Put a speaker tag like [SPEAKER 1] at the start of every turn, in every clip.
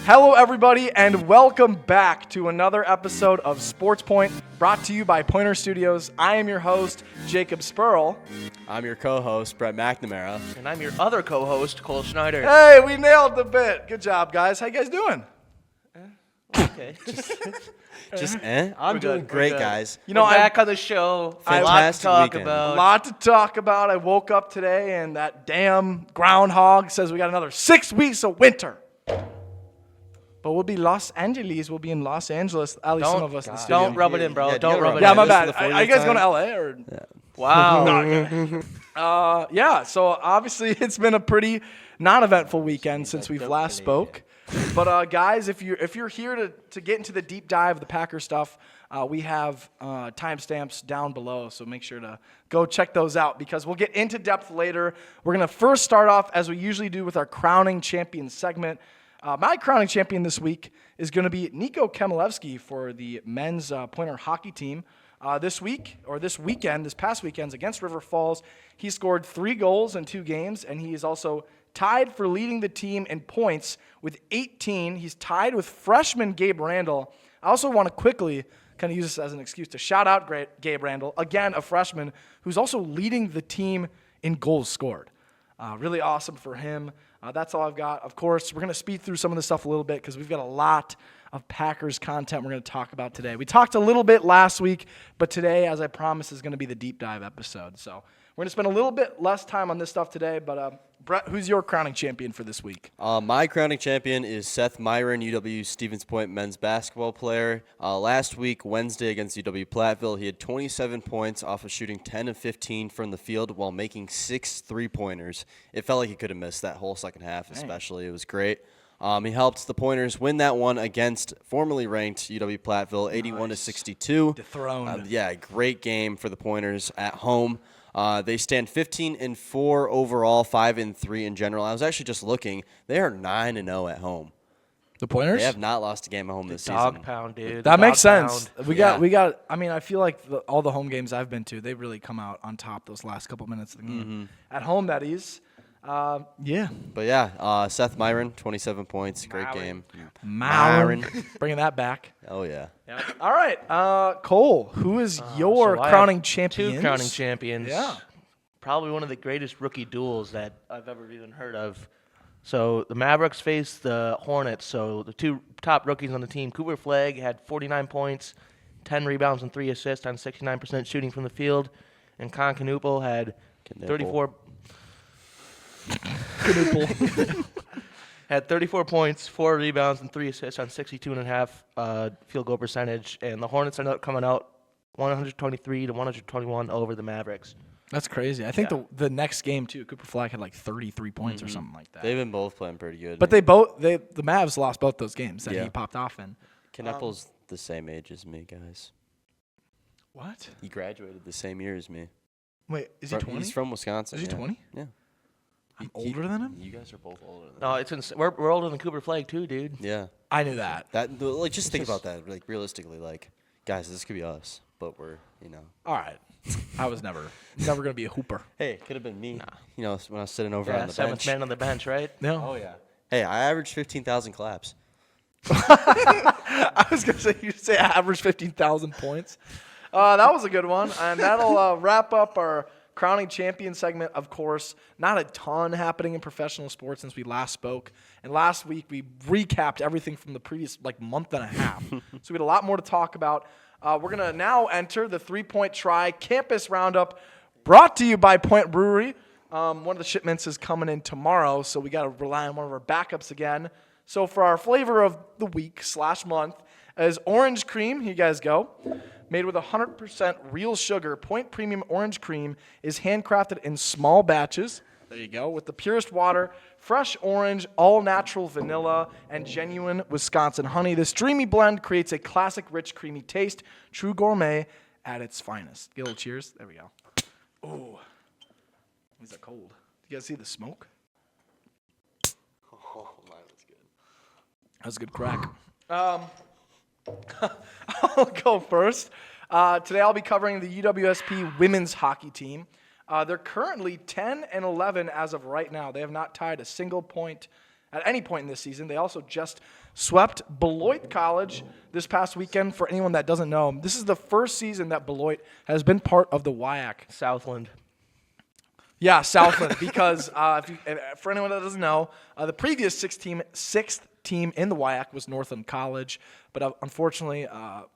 [SPEAKER 1] Hello, everybody, and welcome back to another episode of SportsPoint, brought to you by Pointer Studios. I am your host, Jacob Spoerl.
[SPEAKER 2] I'm your co-host, Brett McNamara.
[SPEAKER 3] And I'm your other co-host, Cole Schneider.
[SPEAKER 1] Hey, we nailed the bit. Good job, guys. How you guys doing?
[SPEAKER 3] Okay.
[SPEAKER 2] I'm doing great, guys.
[SPEAKER 1] You know,
[SPEAKER 3] We're back on the show. A lot to
[SPEAKER 2] Fantastic
[SPEAKER 3] talk
[SPEAKER 2] weekend.
[SPEAKER 1] A
[SPEAKER 3] about.
[SPEAKER 1] lot to talk about. I woke up today, and that damn groundhog says we got another 6 weeks of winter. But we'll be Los Angeles. We'll be in Los Angeles. At least some of us in the studio.
[SPEAKER 3] Don't rub it in, bro.
[SPEAKER 2] Yeah,
[SPEAKER 3] Don't rub it
[SPEAKER 1] Yeah,
[SPEAKER 3] in.
[SPEAKER 1] my
[SPEAKER 2] This is
[SPEAKER 1] bad.
[SPEAKER 2] the
[SPEAKER 1] Are
[SPEAKER 2] 40th
[SPEAKER 1] you guys going to
[SPEAKER 2] time?
[SPEAKER 1] LA or?
[SPEAKER 2] Yeah.
[SPEAKER 3] Wow.
[SPEAKER 1] Yeah, so obviously it's been a pretty non-eventful weekend since we've last spoke. But guys, if you're here to get into the deep dive of the Packer stuff, we have timestamps down below, so make sure to go check those out because we'll get into depth later. We're going to first start off, as we usually do, with our Crowning Champion segment. My crowning champion this week is going to be Nico Kemilevsky for the men's pointer hockey team. This past weekend against River Falls, he scored 3 goals in 2 games, and he is also tied for leading the team in points with 18. He's tied with freshman Gabe Randall. I also want to quickly kind of use this as an excuse to shout out Gabe Randall, again, a freshman who's also leading the team in goals scored. Really awesome for him. That's all I've got. Of course, we're going to speed through some of this stuff a little bit because we've got a lot of Packers content we're going to talk about today. We talked a little bit last week, but today, as I promised, is going to be the deep dive episode. So we're going to spend a little bit less time on this stuff today, but Brett, who's your crowning champion for this week?
[SPEAKER 2] My crowning champion is Seth Myron, UW Stevens Point men's basketball player. Last week, Wednesday, against UW Platteville, he had 27 points off of shooting 10 of 15 from the field while making 6 3-pointers. It felt like he could have missed that whole second half, especially. It was great. He helped the Pointers win that one against formerly ranked UW Platteville, 81-62.
[SPEAKER 1] Dethroned.
[SPEAKER 2] Great game for the Pointers at home. They stand 15-4 overall, 5-3 in general. I was actually just looking; they are 9-0 at home.
[SPEAKER 1] The Pointers?
[SPEAKER 2] They have not lost a game at home this
[SPEAKER 3] Dog
[SPEAKER 2] season.
[SPEAKER 3] pound, dude.
[SPEAKER 1] That makes sense.
[SPEAKER 3] Pound.
[SPEAKER 1] We got. I mean, I feel like all the home games I've been to, they really come out on top those last couple minutes of the game. At home, that is. Yeah.
[SPEAKER 2] But yeah, Seth Myron, 27 points, great game.
[SPEAKER 1] Myron. Bringing that back.
[SPEAKER 2] Oh yeah.
[SPEAKER 3] Yep.
[SPEAKER 1] All right, Cole, who is your
[SPEAKER 3] So I
[SPEAKER 1] crowning
[SPEAKER 3] have
[SPEAKER 1] champion?
[SPEAKER 3] 2 crowning champions.
[SPEAKER 1] Yeah.
[SPEAKER 3] Probably one of the greatest rookie duels that I've ever even heard of. So the Mavericks face the Hornets. So the 2 top rookies on the team, Cooper Flagg had 49 points, 10 rebounds, and 3 assists on 69% shooting from the field. And Con Knuppel had 34 had 34 points, 4 rebounds, and 3 assists on 62.5 field goal percentage. And the Hornets ended up coming out 123-121 over the Mavericks.
[SPEAKER 1] That's crazy. I think the next game too, Cooper Flagg had like 33 points or something like that.
[SPEAKER 2] They've been both playing pretty good.
[SPEAKER 1] But the Mavs lost both those games that he popped off in.
[SPEAKER 2] Knuppel's the same age as me, guys.
[SPEAKER 1] What?
[SPEAKER 2] He graduated the same year as me.
[SPEAKER 1] Wait, is he 20?
[SPEAKER 2] He's from Wisconsin.
[SPEAKER 1] Is he 20?
[SPEAKER 2] Yeah.
[SPEAKER 1] I'm older than him?
[SPEAKER 2] You guys are both older than
[SPEAKER 3] No, we're older than Cooper Flagg too, dude.
[SPEAKER 2] Yeah.
[SPEAKER 1] I knew that.
[SPEAKER 2] Just think about that. Like, realistically, like, guys, this could be us, but we're,
[SPEAKER 1] All right. I was never going to be a hooper.
[SPEAKER 2] Hey, it could have been me. You know, when I was sitting over
[SPEAKER 3] Yeah,
[SPEAKER 2] on the
[SPEAKER 3] 7th
[SPEAKER 2] bench.
[SPEAKER 3] man on the bench, right?
[SPEAKER 1] No.
[SPEAKER 2] Oh yeah. Hey, I averaged 15,000 claps.
[SPEAKER 1] I was going to say, you say average 15,000 points. That was a good one. And that'll wrap up our crowning champion segment. Of course, not a ton happening in professional sports since we last spoke. And last week, we recapped everything from the previous month and a half. So we had a lot more to talk about. We're going to now enter the 3-point try campus roundup brought to you by Point Brewery. One of the shipments is coming in tomorrow, so we got to rely on one of our backups again. So for our flavor of the week / month is orange cream. Here you guys go. Made with 100% real sugar, Point Premium Orange Cream is handcrafted in small batches. There you go. With the purest water, fresh orange, all-natural vanilla, and genuine Wisconsin honey. This dreamy blend creates a classic, rich, creamy taste. True gourmet at its finest. Get a little cheers. There we go. Ooh. These are cold. You guys see the smoke?
[SPEAKER 2] Oh, mine was good.
[SPEAKER 1] That was a good crack. I'll go first. Today I'll be covering the UWSP women's hockey team. They're currently 10-11 as of right now. They have not tied a single point at any point in this season. They also just swept Beloit College this past weekend. For anyone that doesn't know, this is the first season that Beloit has been part of the WIAC.
[SPEAKER 3] Southland.
[SPEAKER 1] Yeah, Southland, because for anyone that doesn't know, the previous sixth team in the WIAC was Northland College, but unfortunately,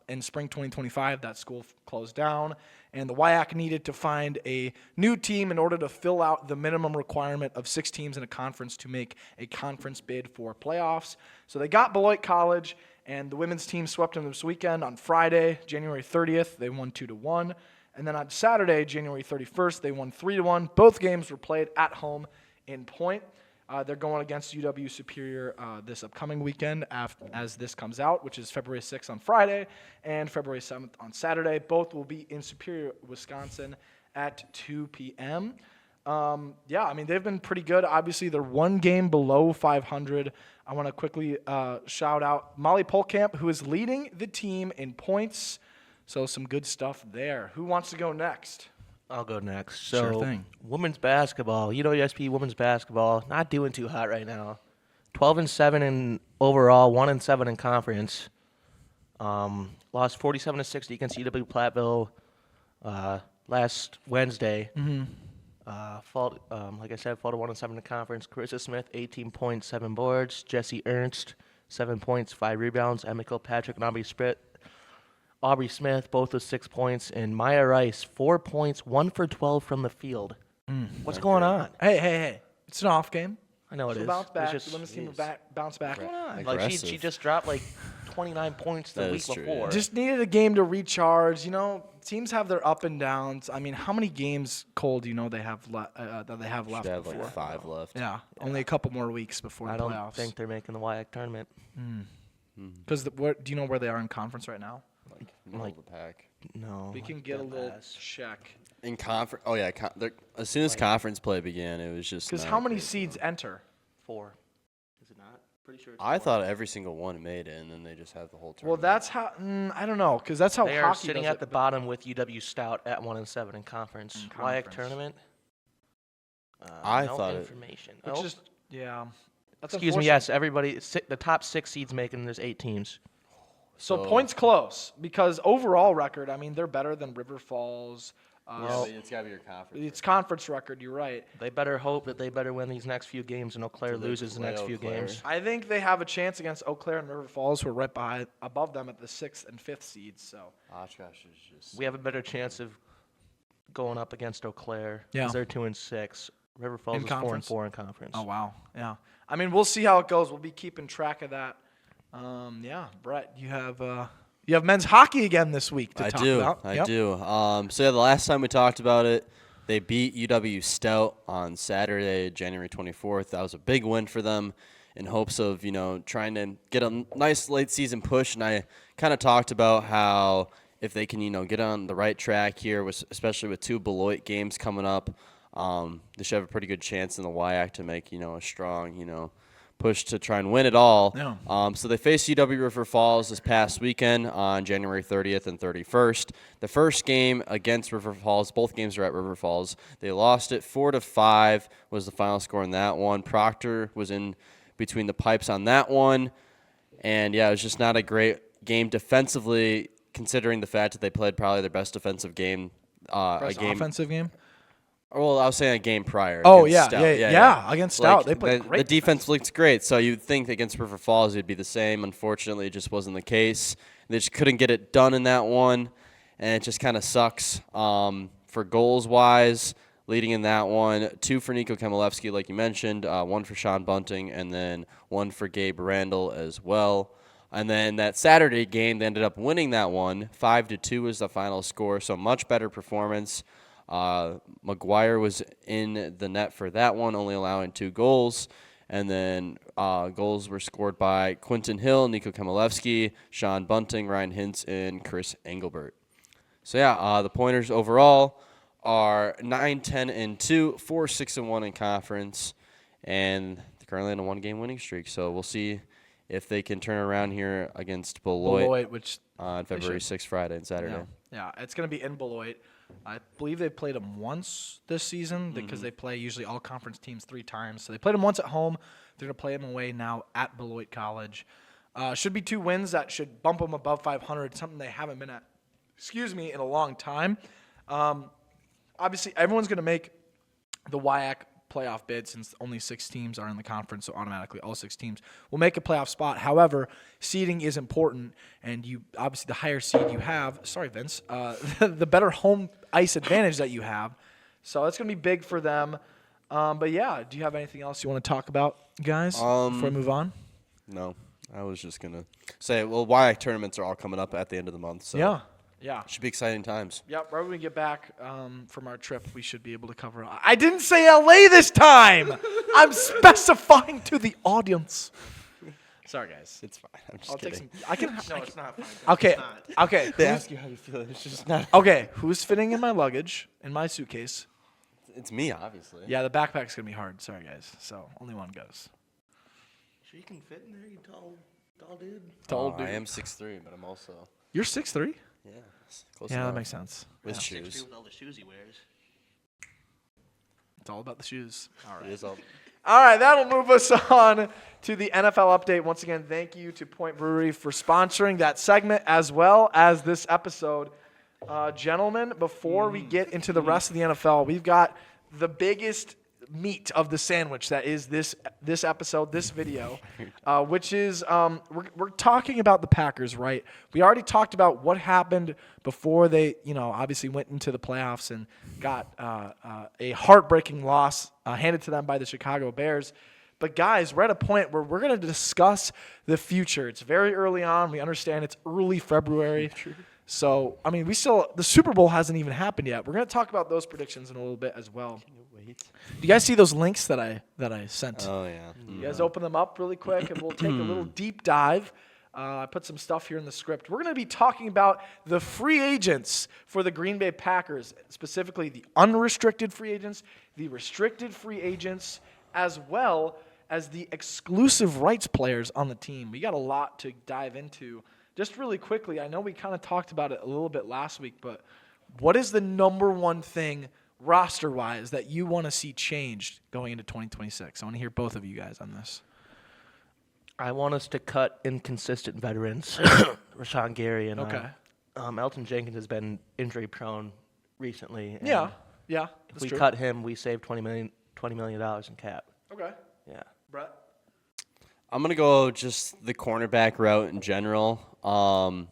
[SPEAKER 1] in spring 2025, that school closed down, and the WIAC needed to find a new team in order to fill out the minimum requirement of 6 teams in a conference to make a conference bid for playoffs. So they got Beloit College, and the women's team swept them this weekend on Friday, January 30th. They won 2-1. And then on Saturday, January 31st, they won 3-1. Both games were played at home in Point. They're going against UW Superior this upcoming weekend as this comes out, which is February 6th on Friday and February 7th on Saturday. Both will be in Superior, Wisconsin at 2 p.m. They've been pretty good. Obviously, they're one game below 500. I want to quickly shout out Molly Polkamp, who is leading the team in points. So some good stuff there. Who wants to go next?
[SPEAKER 3] I'll go next.
[SPEAKER 1] Sure thing.
[SPEAKER 3] Women's basketball, UWSP women's basketball, not doing too hot right now. 12-7 in overall, 1-7 in conference. Lost 47-60 against UW Platteville last Wednesday.
[SPEAKER 1] Mm-hmm.
[SPEAKER 3] Like I said, fall to 1-7 in conference. Carissa Smith, 18 points, 7 boards. Jesse Ernst, 7 points, 5 rebounds. Emma Kilpatrick and Aubrey Smith, both with 6 points, and Maya Rice, 4 points, 1 for 12 from the field. What's going on?
[SPEAKER 1] Hey. It's an off game.
[SPEAKER 3] I know it is.
[SPEAKER 1] Bounce back.
[SPEAKER 3] It's
[SPEAKER 1] The
[SPEAKER 3] just,
[SPEAKER 1] women's team will bounce back.
[SPEAKER 3] what's going on? Like
[SPEAKER 2] Aggressive.
[SPEAKER 3] she just dropped like 29 points the
[SPEAKER 2] That
[SPEAKER 3] week
[SPEAKER 2] is true,
[SPEAKER 3] before.
[SPEAKER 2] yeah.
[SPEAKER 1] Just needed a game to recharge. Teams have their up and downs. I mean, how many games, Cole, do you know they have left
[SPEAKER 2] Should have
[SPEAKER 1] before?
[SPEAKER 2] like 5 left.
[SPEAKER 1] Yeah, only a couple more weeks before the
[SPEAKER 3] I don't
[SPEAKER 1] playoffs.
[SPEAKER 3] think they're making the WIAC tournament.
[SPEAKER 1] Because do you know where they are in conference right now?
[SPEAKER 2] Middle of the pack.
[SPEAKER 3] No.
[SPEAKER 1] We can get a little
[SPEAKER 3] pass.
[SPEAKER 1] check.
[SPEAKER 2] In conference, as soon as conference play began, it was just.
[SPEAKER 1] Because
[SPEAKER 2] not
[SPEAKER 1] how many
[SPEAKER 2] great.
[SPEAKER 1] seeds enter?
[SPEAKER 3] 4. Is it not? Pretty sure it's
[SPEAKER 2] I
[SPEAKER 3] 4.
[SPEAKER 2] thought every single one made it, and then they just had the whole
[SPEAKER 1] Well,
[SPEAKER 2] tournament.
[SPEAKER 1] that's how. I don't know, because that's how
[SPEAKER 3] They
[SPEAKER 1] hockey
[SPEAKER 3] are sitting
[SPEAKER 1] does
[SPEAKER 3] at
[SPEAKER 1] it,
[SPEAKER 3] the
[SPEAKER 1] but-
[SPEAKER 3] bottom with UW Stout at 1-7 in conference.
[SPEAKER 1] In
[SPEAKER 3] WIAC
[SPEAKER 1] conference.
[SPEAKER 3] tournament.
[SPEAKER 2] I
[SPEAKER 3] no
[SPEAKER 2] thought it-
[SPEAKER 3] information.
[SPEAKER 1] Which
[SPEAKER 3] Oh,
[SPEAKER 1] is That's
[SPEAKER 3] excuse me.
[SPEAKER 1] unfortunate.
[SPEAKER 3] Yes, everybody. The top 6 seeds making. There's 8 teams.
[SPEAKER 1] So
[SPEAKER 2] So-
[SPEAKER 1] points close because overall record, I mean, they're better than River Falls.
[SPEAKER 2] it's got to be your conference.
[SPEAKER 1] It's conference record. You're right.
[SPEAKER 3] They better hope that they better win these next few games, and Eau Claire
[SPEAKER 2] Do they
[SPEAKER 3] loses the
[SPEAKER 2] play
[SPEAKER 3] next
[SPEAKER 2] Eau
[SPEAKER 3] few
[SPEAKER 2] Claire?
[SPEAKER 3] games.
[SPEAKER 1] I think they have a chance against Eau Claire and River Falls, who are right above them at the 6th and 5th seeds. So
[SPEAKER 2] Oshkosh is just.
[SPEAKER 3] We have a better chance of going up against Eau Claire.
[SPEAKER 1] Yeah.
[SPEAKER 3] 'Cause they're 2-6. River Falls
[SPEAKER 1] In
[SPEAKER 3] is
[SPEAKER 1] conference?
[SPEAKER 3] 4-4 in conference.
[SPEAKER 1] oh wow, yeah. I mean, we'll see how it goes. We'll be keeping track of that. Brett, you have men's hockey again this week to talk about.
[SPEAKER 2] I
[SPEAKER 1] Yep.
[SPEAKER 2] do. The last time we talked about it, they beat UW Stout on Saturday, January 24th. That was a big win for them in hopes of, trying to get a nice late season push. And I kind of talked about how if they can, get on the right track here, especially with 2 Beloit games coming up, they should have a pretty good chance in the WIAC to make, a strong, push to try and win it all.
[SPEAKER 1] Yeah.
[SPEAKER 2] So they faced UW River Falls this past weekend on January 30th and 31st. The first game against River Falls, both games are at River Falls. They lost it 4-5 was the final score in that one. Proctor was in between the pipes on that one. And, it was just not a great game defensively, considering the fact that they played probably their best defensive game.
[SPEAKER 1] Best offensive game.
[SPEAKER 2] Well, I was saying a game prior.
[SPEAKER 1] Oh,
[SPEAKER 2] against
[SPEAKER 1] yeah,
[SPEAKER 2] Stout.
[SPEAKER 1] yeah. Against Stout, they played great
[SPEAKER 2] The defense looked great, so you'd think that against River Falls it'd be the same. Unfortunately, it just wasn't the case. They just couldn't get it done in that one, and it just kind of sucks. For goals-wise, leading in that one, 2 for Nico Kamilevsky, like you mentioned, 1 for Sean Bunting, and then 1 for Gabe Randall as well. And then that Saturday game, they ended up winning that one. 5-2 was the final score, so much better performance. McGuire was in the net for that one, only allowing 2 goals. And then goals were scored by Quentin Hill, Nico Kamilevsky, Sean Bunting, Ryan Hintz, and Chris Engelbert. So, the Pointers overall are 9-10-2, 4-6-1 in conference, and they're currently on a 1-game winning streak. So we'll see if they can turn around here against Beloit
[SPEAKER 1] which
[SPEAKER 2] on February 6th, Friday and Saturday.
[SPEAKER 1] Yeah, it's going to be in Beloit. I believe they played them once this season because they play usually all conference teams 3 times. So they played them once at home They're going to play them away now at Beloit College. Should be 2 wins that should bump them above 500, something they haven't been at, in a long time. Obviously, everyone's going to make the WIAC playoff bid since only 6 teams are in the conference, so automatically all 6 teams will make a playoff spot. However, seeding is important, and obviously the higher seed you have, sorry Vince, the better home ice advantage that you have. So that's going to be big for them. But yeah, do you have anything else you want to talk about, guys, before we move on?
[SPEAKER 2] No, I was just going to say, well, WIAC tournaments are all coming up at the end of the month. So
[SPEAKER 1] Yeah.
[SPEAKER 2] Should be exciting times.
[SPEAKER 1] Yep, right when we get back from our trip, we should be able to cover. I didn't say LA this time. I'm specifying to the audience. Sorry, guys.
[SPEAKER 2] It's fine. I'm just kidding.
[SPEAKER 3] No, it's not fine.
[SPEAKER 1] Okay. Okay.
[SPEAKER 2] They ask you how you feel. It's just not.
[SPEAKER 1] Okay. Who's fitting in my luggage in my suitcase?
[SPEAKER 2] It's me, obviously.
[SPEAKER 1] Yeah, the backpack's gonna be hard. Sorry, guys. So only one goes.
[SPEAKER 3] Sure you can fit in there, you tall dude.
[SPEAKER 1] Tall dude.
[SPEAKER 2] I am 6'3", but I'm also.
[SPEAKER 1] You're 6'3"?
[SPEAKER 2] Yeah. Close
[SPEAKER 1] Yeah,
[SPEAKER 2] enough.
[SPEAKER 1] that makes sense.
[SPEAKER 2] With
[SPEAKER 1] Yeah.
[SPEAKER 2] shoes.
[SPEAKER 3] With all the shoes he wears.
[SPEAKER 1] It's all about the shoes. All right.
[SPEAKER 2] It is all.
[SPEAKER 1] All right, that'll move us on to the NFL update. Once again, thank you to Point Brewery for sponsoring that segment as well as this episode. Gentlemen, before we get into the rest of the NFL, we've got the biggest meat of the sandwich that is this episode, this video, which is we're talking about the Packers, right? We already talked about what happened before they, obviously went into the playoffs and got a heartbreaking loss handed to them by the Chicago Bears. But guys, we're at a point where we're going to discuss the future. It's very early on. We understand it's early February. So, I mean, the Super Bowl hasn't even happened yet. We're going to talk about those predictions in a little bit as well.
[SPEAKER 2] Wait.
[SPEAKER 1] Do you guys see those links that I sent?
[SPEAKER 2] Oh, yeah.
[SPEAKER 1] You guys open them up really quick, and we'll take a little deep dive. I put some stuff here in the script. We're going to be talking about the free agents for the Green Bay Packers, specifically the unrestricted free agents, the restricted free agents, as well as the exclusive rights players on the team. We got a lot to dive into. Just really quickly, I know we kind of talked about it a little bit last week, but what is the number one thing roster-wise that you want to see changed going into 2026? I want to hear both of you guys on this.
[SPEAKER 3] I want us to cut inconsistent veterans, Rashawn Gary and Elton Jenkins has been injury-prone recently. And
[SPEAKER 1] Yeah,
[SPEAKER 3] if we cut him, we save $20 million in cap.
[SPEAKER 1] Okay.
[SPEAKER 3] Yeah.
[SPEAKER 1] Brett?
[SPEAKER 2] I'm gonna go just the cornerback route in general. I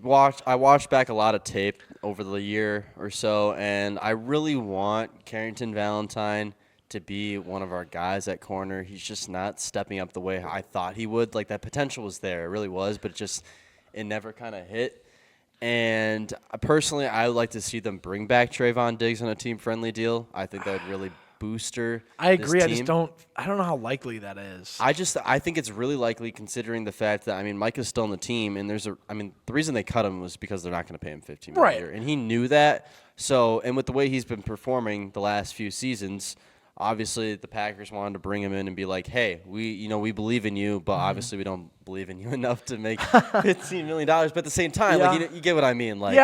[SPEAKER 2] watched back a lot of tape over the year or so, and I really want Carrington Valentine to be one of our guys at corner. He's just not stepping up the way I thought he would. Like, that potential was there, it really was, but it never kind of hit. And personally, I would like to see them bring back Trayvon Diggs on a team-friendly deal. I think that would really booster.
[SPEAKER 1] I agree.
[SPEAKER 2] This team.
[SPEAKER 1] I don't know how likely that is.
[SPEAKER 2] I think it's really likely considering the fact that Mike is still on the team, and the reason they cut him was because they're not going to pay him $15 million a year, and he knew that. So, and with the way he's been performing the last few seasons, obviously the Packers wanted to bring him in and be like, hey, we believe in you, but obviously we don't believe in you enough to make $15 million. But at the same time, you get what I mean. Like,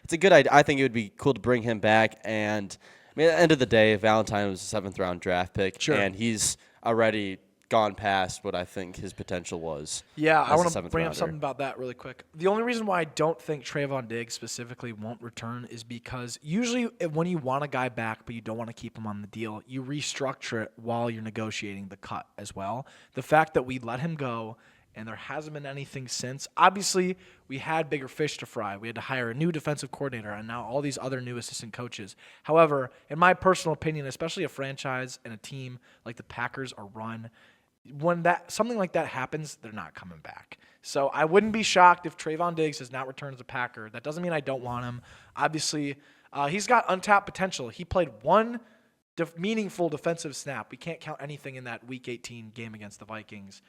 [SPEAKER 2] it's a good idea. I think it would be cool to bring him back. And at the end of the day, Valentine was a 7th-round draft pick, and he's already gone past what I think his potential was.
[SPEAKER 1] Yeah, I want to bring up something about that really quick. The only reason why I don't think Trayvon Diggs specifically won't return is because usually when you want a guy back but you don't want to keep him on the deal, you restructure it while you're negotiating the cut as well. The fact that we let him go and there hasn't been anything since, obviously we had bigger fish to fry. We had to hire a new defensive coordinator and now all these other new assistant coaches. However, in my personal opinion, especially a franchise and a team like the Packers are run, when something like that happens, they're not coming back. So I wouldn't be shocked if Trayvon Diggs does not return as a Packer. That doesn't mean I don't want him. Obviously, he's got untapped potential. He played one meaningful defensive snap. We can't count anything in that Week 18 game against the Vikings.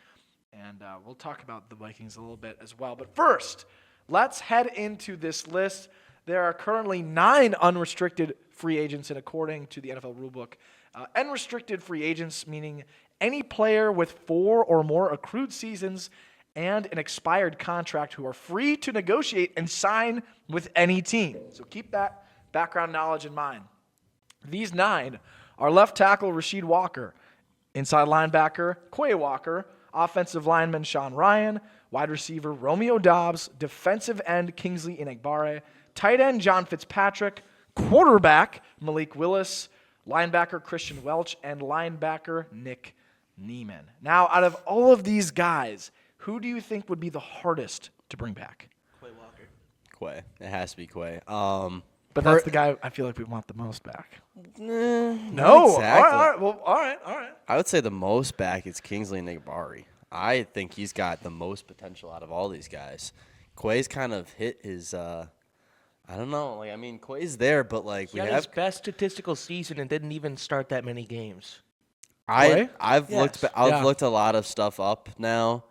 [SPEAKER 1] And we'll talk about the Vikings a little bit as well. But first, let's head into this list. There are currently 9 unrestricted free agents, and according to the NFL rulebook, unrestricted free agents meaning any player with 4 or more accrued seasons and an expired contract who are free to negotiate and sign with any team. So keep that background knowledge in mind. These 9 are left tackle Rasheed Walker, Inside linebacker, Quay Walker. Offensive lineman, Sean Ryan. Wide receiver, Romeo Doubs. Defensive end, Kingsley Enagbare. Tight end, John Fitzpatrick. Quarterback, Malik Willis. Linebacker, Christian Welch. And linebacker, Nick Neiman. Now, out of all of these guys, who do you think would be the hardest to bring back?
[SPEAKER 3] Quay Walker.
[SPEAKER 2] Quay. It has to be Quay.
[SPEAKER 1] But that's the guy I feel like we want the most back.
[SPEAKER 2] No, exactly.
[SPEAKER 1] All right. Well, all right.
[SPEAKER 2] I would say the most back is Kingsley Enagbare. I think he's got the most potential out of all these guys. Quay's kind of hit his. I don't know. Like, I mean, Quay's there, but like
[SPEAKER 3] He had his best statistical season and didn't even start that many games.
[SPEAKER 2] I've
[SPEAKER 3] Yes.
[SPEAKER 2] looked a lot of stuff up now.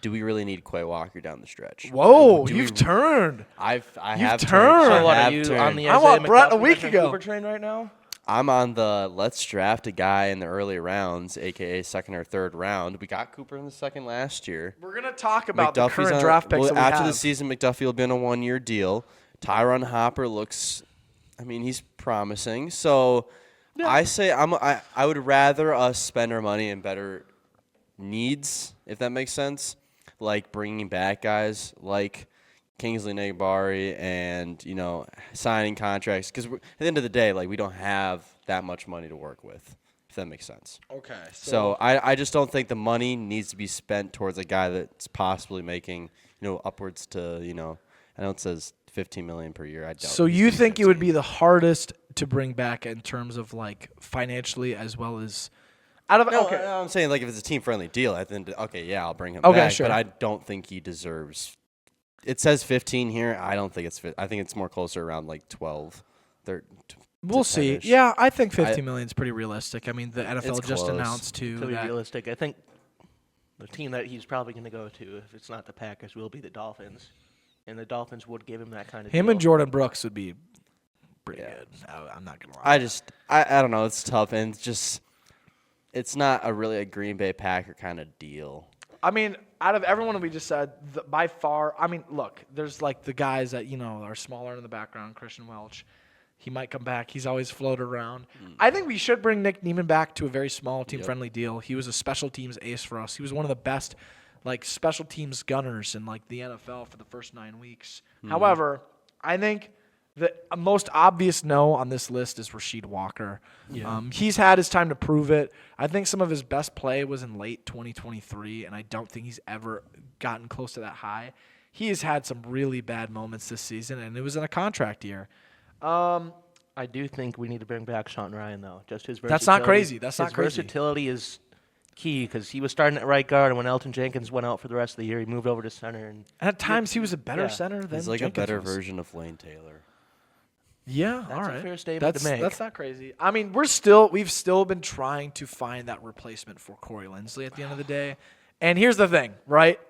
[SPEAKER 2] Do we really need Quay Walker down the stretch?
[SPEAKER 1] Whoa, you've turned.
[SPEAKER 2] I
[SPEAKER 1] You've
[SPEAKER 2] have
[SPEAKER 1] turned.
[SPEAKER 2] turned. I
[SPEAKER 3] So what,
[SPEAKER 2] have
[SPEAKER 3] are you
[SPEAKER 2] turned.
[SPEAKER 3] on the
[SPEAKER 1] I
[SPEAKER 3] Isaiah
[SPEAKER 1] want Brett a
[SPEAKER 3] McDuffie
[SPEAKER 1] week
[SPEAKER 3] Richard
[SPEAKER 1] ago.
[SPEAKER 3] Cooper train right now?
[SPEAKER 2] I'm on the let's draft a guy in the early rounds, a.k.a. second or third round. We got Cooper in the second last year.
[SPEAKER 1] We're going to talk about the
[SPEAKER 2] McDuffie's
[SPEAKER 1] current draft picks that we
[SPEAKER 2] after
[SPEAKER 1] have.
[SPEAKER 2] the season, McDuffie will be on a one-year deal. Tyron Hopper looks, I mean, he's promising. So I say I would rather us spend our money in better needs, if that makes sense, like bringing back guys like Kingsley Enagbare and, you know, signing contracts. Because at the end of the day, like, we don't have that much money to work with, if that makes sense.
[SPEAKER 1] Okay.
[SPEAKER 2] So I just don't think the money needs to be spent towards a guy that's possibly making, you know, upwards to, you know, I know it says $15 million per year. I doubt.
[SPEAKER 1] So you think it would be the hardest to bring back in terms of like financially as well as out of
[SPEAKER 2] No,
[SPEAKER 1] okay.
[SPEAKER 2] I'm saying like if it's a team-friendly deal, I think okay, yeah, I'll bring him
[SPEAKER 1] Okay,
[SPEAKER 2] back.
[SPEAKER 1] sure.
[SPEAKER 2] But I don't think he deserves. It says 15 here. I don't think it's. I think it's more closer around like 12, 13.
[SPEAKER 1] We'll see.
[SPEAKER 2] 10-ish.
[SPEAKER 1] Yeah, I think 15 million is pretty realistic. I mean, the NFL
[SPEAKER 2] It's
[SPEAKER 1] just
[SPEAKER 2] close.
[SPEAKER 1] announced too
[SPEAKER 3] To be
[SPEAKER 1] that
[SPEAKER 3] realistic, I think the team that he's probably going to go to, if it's not the Packers, will be the Dolphins. And the Dolphins would give him that kind of
[SPEAKER 1] him
[SPEAKER 3] deal.
[SPEAKER 1] and Jordan Brooks would be pretty
[SPEAKER 2] Yeah.
[SPEAKER 1] good. I'm not gonna lie.
[SPEAKER 2] I don't know. It's tough and it's just. It's not really a Green Bay Packer kind of deal.
[SPEAKER 1] I mean, out of everyone we just said, by far, I mean, look, there's like the guys that, you know, are smaller in the background, Christian Welch. He might come back. He's always floated around. I think we should bring Nick Neiman back to a very small team-friendly deal. He was a special teams ace for us. He was one of the best, like, special teams gunners in, like, the NFL for the first 9 weeks. However, I think the most obvious no on this list is Rasheed Walker.
[SPEAKER 3] Yeah.
[SPEAKER 1] He's had his time to prove it. I think some of his best play was in late 2023, and I don't think he's ever gotten close to that high. He has had some really bad moments this season, and it was in a contract year.
[SPEAKER 3] I do think we need to bring back Sean Ryan, though. Just his versatility.
[SPEAKER 1] That's not crazy. That's not
[SPEAKER 3] his
[SPEAKER 1] crazy.
[SPEAKER 3] versatility is key because he was starting at right guard, and when Elton Jenkins went out for the rest of the year, he moved over to center. And
[SPEAKER 1] At times, he was a better
[SPEAKER 3] Yeah.
[SPEAKER 1] center than
[SPEAKER 2] He's like
[SPEAKER 1] Jenkins
[SPEAKER 2] a better
[SPEAKER 1] was.
[SPEAKER 2] version of Lane Taylor.
[SPEAKER 1] Yeah,
[SPEAKER 3] That's
[SPEAKER 1] all
[SPEAKER 3] a
[SPEAKER 1] right.
[SPEAKER 3] fair statement to make.
[SPEAKER 1] That's not crazy. I mean, we've still been trying to find that replacement for Corey Linsley at the end of the day. And here's the thing, right?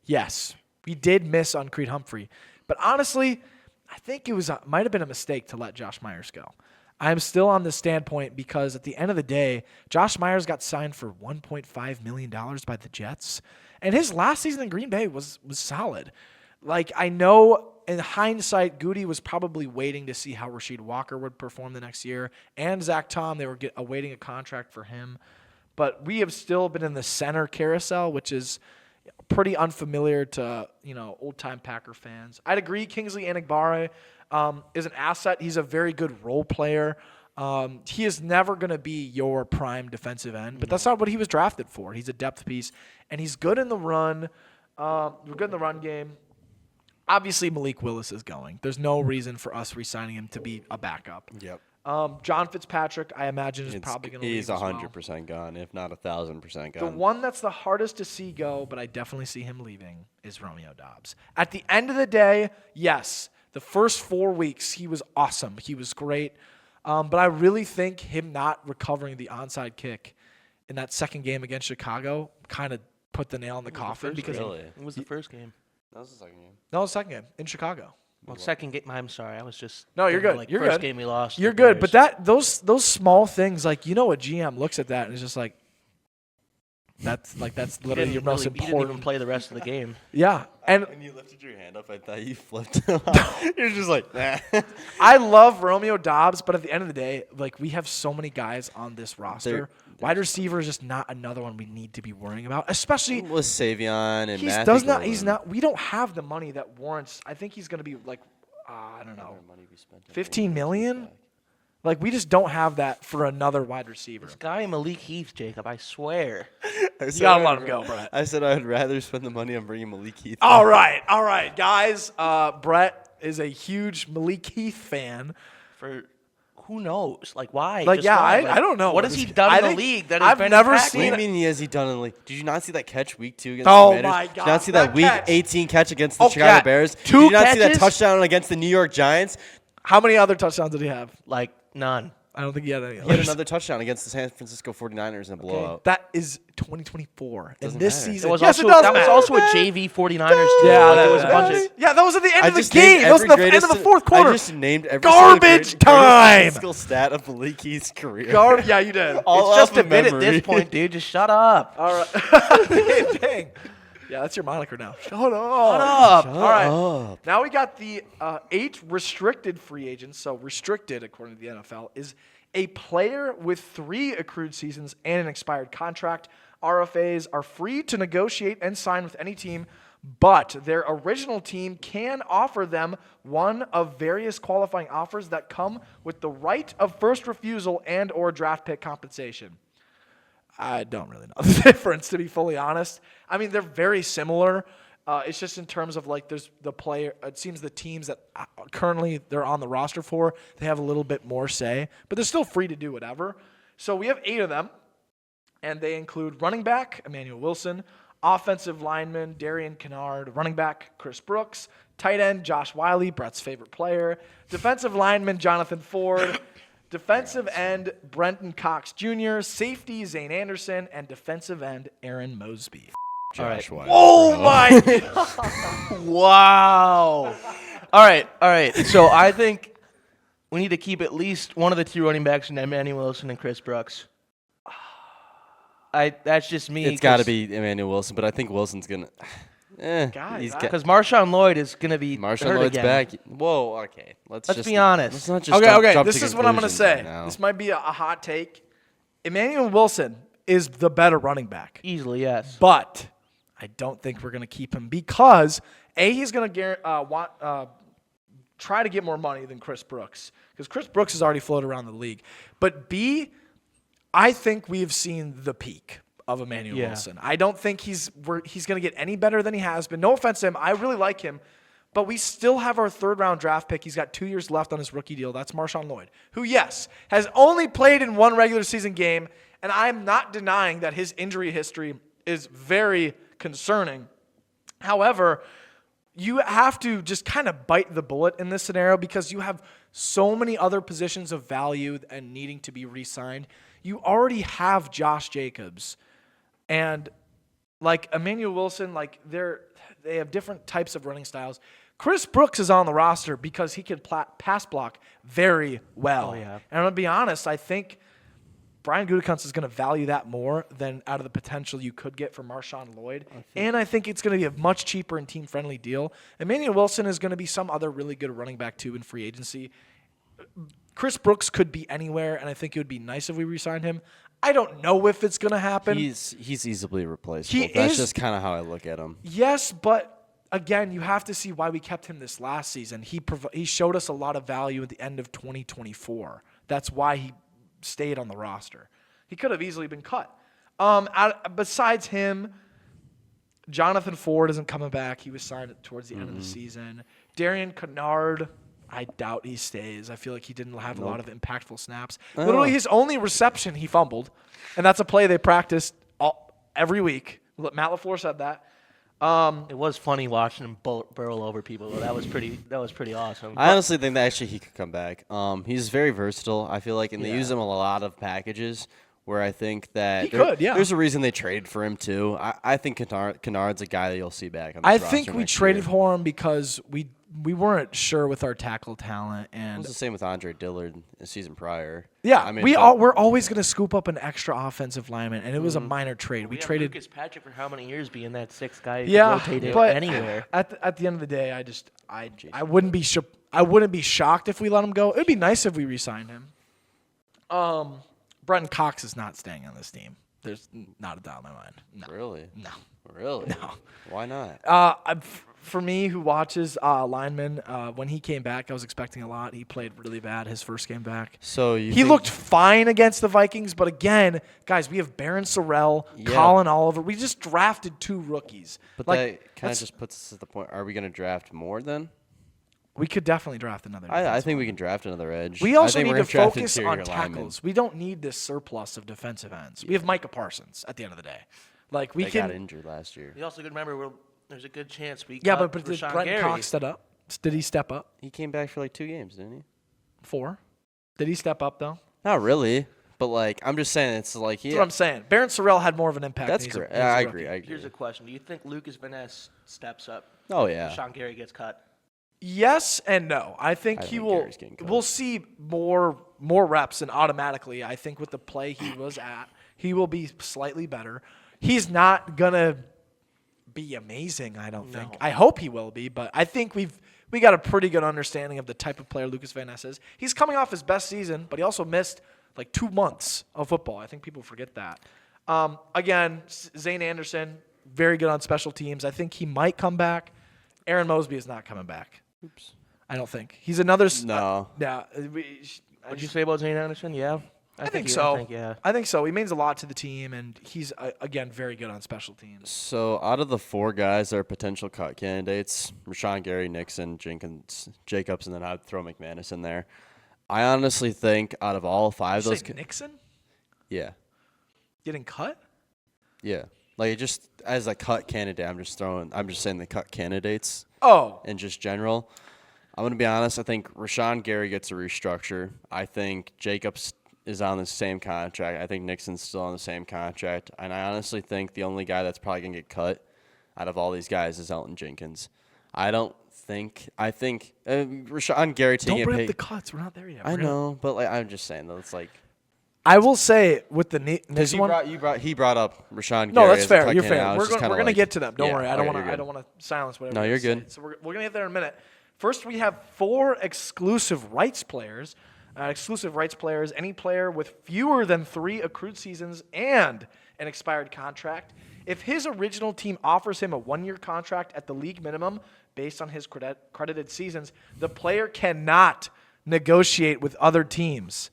[SPEAKER 1] Yes, we did miss on Creed Humphrey, but honestly, I think it might have been a mistake to let Josh Myers go. I'm still on this standpoint because at the end of the day, Josh Myers got signed for $1.5 million by the Jets, and his last season in Green Bay was solid. Like, I know in hindsight, Goody was probably waiting to see how Rasheed Walker would perform the next year, and Zach Tom, they were awaiting a contract for him. But we have still been in the center carousel, which is pretty unfamiliar to, you know, old-time Packer fans. I'd agree Kingsley Enagbare is an asset. He's a very good role player. He is never going to be your prime defensive end, but that's not what he was drafted for. He's a depth piece, and he's good in the run. We're good in the run game. Obviously, Malik Willis is going. There's no reason for us re-signing him to be a backup.
[SPEAKER 2] Yep.
[SPEAKER 1] John Fitzpatrick, I imagine, is probably going to leave
[SPEAKER 2] He's
[SPEAKER 1] as well.
[SPEAKER 2] 100% gone, if not 1,000%
[SPEAKER 1] The
[SPEAKER 2] gone.
[SPEAKER 1] one that's the hardest to see go, but I definitely see him leaving, is Romeo Doubs. At the end of the day, yes, the first 4 weeks, he was awesome. He was great. But I really think him not recovering the onside kick in that second game against Chicago kind of put the nail in the coffin. Because
[SPEAKER 2] Really?
[SPEAKER 3] it was the first game.
[SPEAKER 2] That was the second game.
[SPEAKER 1] No, the second game in Chicago.
[SPEAKER 3] Well, second game. I'm sorry. I was just.
[SPEAKER 1] No, you're
[SPEAKER 3] thinking,
[SPEAKER 1] good.
[SPEAKER 3] Like,
[SPEAKER 1] You're
[SPEAKER 3] first
[SPEAKER 1] good.
[SPEAKER 3] game we lost.
[SPEAKER 1] You're
[SPEAKER 3] the
[SPEAKER 1] good, but
[SPEAKER 3] Bears.
[SPEAKER 1] those small things, like, you know, a GM looks at that and is just like, That's
[SPEAKER 3] He
[SPEAKER 1] literally
[SPEAKER 3] didn't
[SPEAKER 1] your most
[SPEAKER 3] really- He didn't
[SPEAKER 1] important.
[SPEAKER 3] even play the rest of the game.
[SPEAKER 1] Yeah, and
[SPEAKER 2] When you lifted your hand up, I thought you flipped. You're just like, nah.
[SPEAKER 1] I love Romeo Dobbs, but at the end of the day, like we have so many guys on this roster.
[SPEAKER 2] They're
[SPEAKER 1] Wide receiver is just not another one we need to be worrying about, especially
[SPEAKER 2] With Savion and
[SPEAKER 1] he
[SPEAKER 2] Matthew
[SPEAKER 1] does not. He's
[SPEAKER 2] Golden.
[SPEAKER 1] not. We don't have the money that warrants. I think he's going to be like, I don't know, 15 million. Like we just don't have that for another wide receiver.
[SPEAKER 3] This guy Malik Heath, Jacob, I swear.
[SPEAKER 2] I
[SPEAKER 1] You
[SPEAKER 2] said
[SPEAKER 1] gotta
[SPEAKER 2] I
[SPEAKER 1] let
[SPEAKER 2] would
[SPEAKER 1] him
[SPEAKER 2] ra-
[SPEAKER 1] go, Brett.
[SPEAKER 2] I said I would rather spend the money on bringing Malik Heath.
[SPEAKER 1] All right, guys. Brett is a huge Malik Heath fan.
[SPEAKER 3] For who knows? Like why?
[SPEAKER 1] Like,
[SPEAKER 3] Just
[SPEAKER 1] yeah,
[SPEAKER 3] why?
[SPEAKER 1] I
[SPEAKER 3] Like,
[SPEAKER 1] don't know.
[SPEAKER 3] What has he
[SPEAKER 1] I
[SPEAKER 3] done in the
[SPEAKER 1] think-
[SPEAKER 3] league that has
[SPEAKER 1] I've
[SPEAKER 3] been
[SPEAKER 1] never
[SPEAKER 2] What
[SPEAKER 1] seen
[SPEAKER 2] do you
[SPEAKER 1] it.
[SPEAKER 2] mean has he done in the league? Did you not see that catch week 2 against
[SPEAKER 1] Oh
[SPEAKER 2] the Commanders?
[SPEAKER 1] my
[SPEAKER 2] Did you
[SPEAKER 1] God,
[SPEAKER 2] not see that
[SPEAKER 1] that
[SPEAKER 2] week
[SPEAKER 1] catch.
[SPEAKER 2] 18 catch against the
[SPEAKER 1] Oh,
[SPEAKER 2] Chicago
[SPEAKER 1] yeah.
[SPEAKER 2] Bears?
[SPEAKER 1] Two
[SPEAKER 2] Did you not see that
[SPEAKER 3] catches?
[SPEAKER 2] touchdown against the New York Giants?
[SPEAKER 1] How many other touchdowns did he have?
[SPEAKER 3] Like none.
[SPEAKER 1] I don't think he had any.
[SPEAKER 2] He had
[SPEAKER 1] others.
[SPEAKER 2] another touchdown against the San Francisco 49ers in a blowout.
[SPEAKER 1] That is 2024.
[SPEAKER 2] Doesn't
[SPEAKER 1] And this
[SPEAKER 2] matter.
[SPEAKER 1] season,
[SPEAKER 3] It was
[SPEAKER 1] yes,
[SPEAKER 3] also
[SPEAKER 1] it does
[SPEAKER 3] that was
[SPEAKER 1] matter.
[SPEAKER 3] also a JV 49ers team.
[SPEAKER 1] Yeah,
[SPEAKER 3] Like,
[SPEAKER 1] that
[SPEAKER 3] it was a
[SPEAKER 1] is-
[SPEAKER 3] bunch of
[SPEAKER 1] Yeah, that was at the end
[SPEAKER 2] I
[SPEAKER 1] of the
[SPEAKER 2] just named
[SPEAKER 1] game. That was
[SPEAKER 2] every
[SPEAKER 1] at the end of the
[SPEAKER 2] greatest-
[SPEAKER 1] fourth quarter.
[SPEAKER 2] I just named every
[SPEAKER 1] Garbage
[SPEAKER 2] single
[SPEAKER 1] time.
[SPEAKER 2] statistical stat of Malik Heath's career.
[SPEAKER 1] Yeah, you did.
[SPEAKER 2] All
[SPEAKER 3] it's just
[SPEAKER 2] off
[SPEAKER 3] a
[SPEAKER 2] of
[SPEAKER 3] bit at
[SPEAKER 2] memory.
[SPEAKER 3] this point, dude. Just shut up.
[SPEAKER 1] All right. Dang. Yeah, that's your moniker now. Shut up.
[SPEAKER 3] up.
[SPEAKER 1] All right. Now we got the 8 restricted free agents. So restricted, according to the NFL, is a player with 3 accrued seasons and an expired contract. RFAs are free to negotiate and sign with any team, but their original team can offer them one of various qualifying offers that come with the right of first refusal and or draft pick compensation. I don't really know the difference, to be fully honest. I mean, they're very similar. It's just in terms of like there's the player. It seems the teams that currently they're on the roster for, they have a little bit more say, but they're still free to do whatever. So we have 8 of them, and they include running back Emmanuel Wilson, offensive lineman Darian Kennard, running back Chris Brooks, tight end Josh Wiley, Brett's favorite player, defensive lineman Jonathan Ford, defensive end Brenton Cox Jr., safety Zane Anderson, and defensive end Aaron Mosby.
[SPEAKER 2] Josh White.
[SPEAKER 1] Oh my!
[SPEAKER 3] Wow. All right. So I think we need to keep at least one of the 2 running backs in Emmanuel Wilson and Chris Brooks. That's just me.
[SPEAKER 2] It's got to be Emmanuel Wilson, but I think Wilson's going to.
[SPEAKER 1] Guys,
[SPEAKER 3] because Marshawn Lloyd is going to be
[SPEAKER 2] Marshawn
[SPEAKER 3] hurt
[SPEAKER 2] Lloyd's
[SPEAKER 3] again.
[SPEAKER 2] back. Whoa, okay. Let's
[SPEAKER 3] Let's
[SPEAKER 2] just
[SPEAKER 3] be honest.
[SPEAKER 2] Let's not just
[SPEAKER 1] Okay.
[SPEAKER 2] jump
[SPEAKER 1] This
[SPEAKER 2] to
[SPEAKER 1] is what I'm going to
[SPEAKER 2] conclusions
[SPEAKER 1] say.
[SPEAKER 2] right now.
[SPEAKER 1] This might be a hot take. Emmanuel Wilson is the better running back,
[SPEAKER 3] Easily, yes.
[SPEAKER 1] but I don't think we're going to keep him because he's going to try to get more money than Chris Brooks because Chris Brooks has already floated around the league. But B, I think we've seen the peak of Emmanuel Wilson. I don't think he's going to get any better than he has been. No offense to him. I really like him. But we still have our 3rd-round draft pick. He's got 2 years left on his rookie deal. That's Marshawn Lloyd, who, yes, has only played in 1 regular season game. And I'm not denying that his injury history is very concerning. However, you have to just kind of bite the bullet in this scenario because you have so many other positions of value and needing to be re-signed. You already have Josh Jacobs. And like Emmanuel Wilson, like they have different types of running styles. Chris Brooks is on the roster because he can pass block very well.
[SPEAKER 3] Oh, yeah.
[SPEAKER 1] And I'm going to be honest, I think Brian Gutekunst is going to value that more than out of the potential you could get for Marshawn Lloyd. And I think it's going to be a much cheaper and team-friendly deal. Emmanuel Wilson is going to be some other really good running back, too, in free agency. Chris Brooks could be anywhere, and I think it would be nice if we re-signed him. I don't know if it's going to happen.
[SPEAKER 2] He's easily replaceable. That's just kind of how I look at him.
[SPEAKER 1] Yes, but again, you have to see why we kept him this last season. He showed us a lot of value at the end of 2024. That's why he stayed on the roster. He could have easily been cut. Besides him, Jonathan Ford isn't coming back. He was signed towards the end of the season. Darian Kennard, I doubt he stays. I feel like he didn't have a lot of impactful snaps. Literally, his only reception, he fumbled. And that's a play they practiced every week. Matt LaFleur said that.
[SPEAKER 3] It was funny watching him burrow over people, though. That was pretty awesome.
[SPEAKER 2] I honestly think that actually he could come back. He's very versatile, I feel like, and they use him in a lot of packages where I think that there's a reason they traded for him, too. I think Kennard's a guy that you'll see back on this
[SPEAKER 1] I
[SPEAKER 2] roster
[SPEAKER 1] think we
[SPEAKER 2] next
[SPEAKER 1] traded
[SPEAKER 2] year.
[SPEAKER 1] for him because we weren't sure with our tackle talent,
[SPEAKER 2] It
[SPEAKER 1] and
[SPEAKER 2] was the same with Andre Dillard the season prior.
[SPEAKER 1] yeah,
[SPEAKER 2] I mean,
[SPEAKER 1] we're always going to scoop up an extra offensive lineman, and it was a minor trade. We
[SPEAKER 3] have
[SPEAKER 1] traded
[SPEAKER 3] Lucas Patrick for how many years being that sixth guy who could
[SPEAKER 1] yeah,
[SPEAKER 3] rotate it
[SPEAKER 1] but
[SPEAKER 3] anywhere.
[SPEAKER 1] at the end of the day, I wouldn't be I wouldn't be shocked if we let him go. It'd be nice if we re-signed him. Brenton Cox is not staying on this team. There's not a doubt in my mind. No.
[SPEAKER 2] Really?
[SPEAKER 1] No.
[SPEAKER 2] Really?
[SPEAKER 1] No.
[SPEAKER 2] Why not?
[SPEAKER 1] For me, who watches linemen, when he came back, I was expecting a lot. He played really bad his first game back.
[SPEAKER 2] So
[SPEAKER 1] He looked fine against the Vikings, but again, guys, we have Baron Sorrell, Colin Oliver. We just drafted 2 rookies.
[SPEAKER 2] But that kind of just puts us at the point. Are we going to draft more then?
[SPEAKER 1] We could definitely draft another.
[SPEAKER 2] I think we can draft another edge.
[SPEAKER 1] We also
[SPEAKER 2] I think
[SPEAKER 1] need
[SPEAKER 2] we're
[SPEAKER 1] to
[SPEAKER 2] gonna draft
[SPEAKER 1] focus
[SPEAKER 2] interior
[SPEAKER 1] on
[SPEAKER 2] linemen.
[SPEAKER 1] tackles. We don't need this surplus of defensive ends. We have Micah Parsons at the end of the day. Like we
[SPEAKER 2] They
[SPEAKER 1] can.
[SPEAKER 2] got injured last year.
[SPEAKER 3] You also got to remember there's a good chance we
[SPEAKER 1] Yeah,
[SPEAKER 3] cut
[SPEAKER 1] but did
[SPEAKER 3] Rashawn
[SPEAKER 1] Brenton
[SPEAKER 3] Gary.
[SPEAKER 1] Cox step up? Did he step up?
[SPEAKER 2] He came back for like 2 games, didn't he?
[SPEAKER 1] 4. Did he step up though?
[SPEAKER 2] Not really, but like I'm just saying, it's like
[SPEAKER 1] That's what I'm saying. Baron Sorrell had more of an impact.
[SPEAKER 2] That's
[SPEAKER 1] than he's a-
[SPEAKER 2] correct.
[SPEAKER 1] he's a
[SPEAKER 2] I
[SPEAKER 1] rookie.
[SPEAKER 2] agree.
[SPEAKER 3] Here's a question: do you think Lucas Van Ness steps up?
[SPEAKER 2] Oh yeah.
[SPEAKER 3] Rashawn Gary gets cut.
[SPEAKER 1] Yes and no. I think
[SPEAKER 2] I
[SPEAKER 1] he
[SPEAKER 2] think
[SPEAKER 1] will.
[SPEAKER 2] Gary's getting cut.
[SPEAKER 1] We'll see more reps, and automatically, I think with the play he was at, he will be slightly better. He's not gonna be amazing. I don't think. I hope he will be, but I think we got a pretty good understanding of the type of player Lucas Van Ness is. He's coming off his best season, but he also missed like 2 months of football. I think people forget that. Again, Zane Anderson, very good on special teams. I think he might come back. Aaron Mosby is not coming back.
[SPEAKER 2] Oops.
[SPEAKER 1] I don't think he's another.
[SPEAKER 2] No.
[SPEAKER 1] Yeah.
[SPEAKER 3] What'd you say about Zane Anderson? Yeah,
[SPEAKER 1] I think so.
[SPEAKER 3] Yeah.
[SPEAKER 1] I think so. He means a lot to the team, and he's again very good on special teams.
[SPEAKER 2] So out of the 4 guys that are potential cut candidates, Rashawn Gary, Nixon, Jenkins, Jacobs, and then I'd throw McManus in there. I honestly think out of all 5 of
[SPEAKER 1] Did you
[SPEAKER 2] those,
[SPEAKER 1] say Nixon
[SPEAKER 2] yeah,
[SPEAKER 1] getting cut?
[SPEAKER 2] yeah, like just as a cut candidate, I'm just saying the cut candidates
[SPEAKER 1] Oh,
[SPEAKER 2] in just general. I'm gonna be honest. I think Rashawn Gary gets a restructure. I think Jacobs is on the same contract. I think Nixon's still on the same contract, and I honestly think the only guy that's probably gonna get cut out of all these guys is Elton Jenkins. I think Rashawn Gary taking
[SPEAKER 1] don't
[SPEAKER 2] a
[SPEAKER 1] bring
[SPEAKER 2] pay.
[SPEAKER 1] up the cuts. We're not there yet.
[SPEAKER 2] I know, but like I'm just saying though, it's like
[SPEAKER 1] I will say with the
[SPEAKER 2] because
[SPEAKER 1] Nixon one.
[SPEAKER 2] he brought up Rashawn Gary.
[SPEAKER 1] No, that's
[SPEAKER 2] as a
[SPEAKER 1] fair.
[SPEAKER 2] cut
[SPEAKER 1] You're
[SPEAKER 2] candidate.
[SPEAKER 1] fair.
[SPEAKER 2] I was
[SPEAKER 1] We're
[SPEAKER 2] just kinda
[SPEAKER 1] gonna
[SPEAKER 2] like,
[SPEAKER 1] get to them. Don't
[SPEAKER 2] yeah,
[SPEAKER 1] worry. I
[SPEAKER 2] okay,
[SPEAKER 1] don't
[SPEAKER 2] you're
[SPEAKER 1] want to silence whatever.
[SPEAKER 2] No, you're
[SPEAKER 1] say.
[SPEAKER 2] good.
[SPEAKER 1] So we're gonna get there in a minute. First, we have 4 exclusive rights players. Exclusive rights players, any player with fewer than 3 accrued seasons and an expired contract. If his original team offers him a 1-year contract at the league minimum based on his credited seasons, the player cannot negotiate with other teams.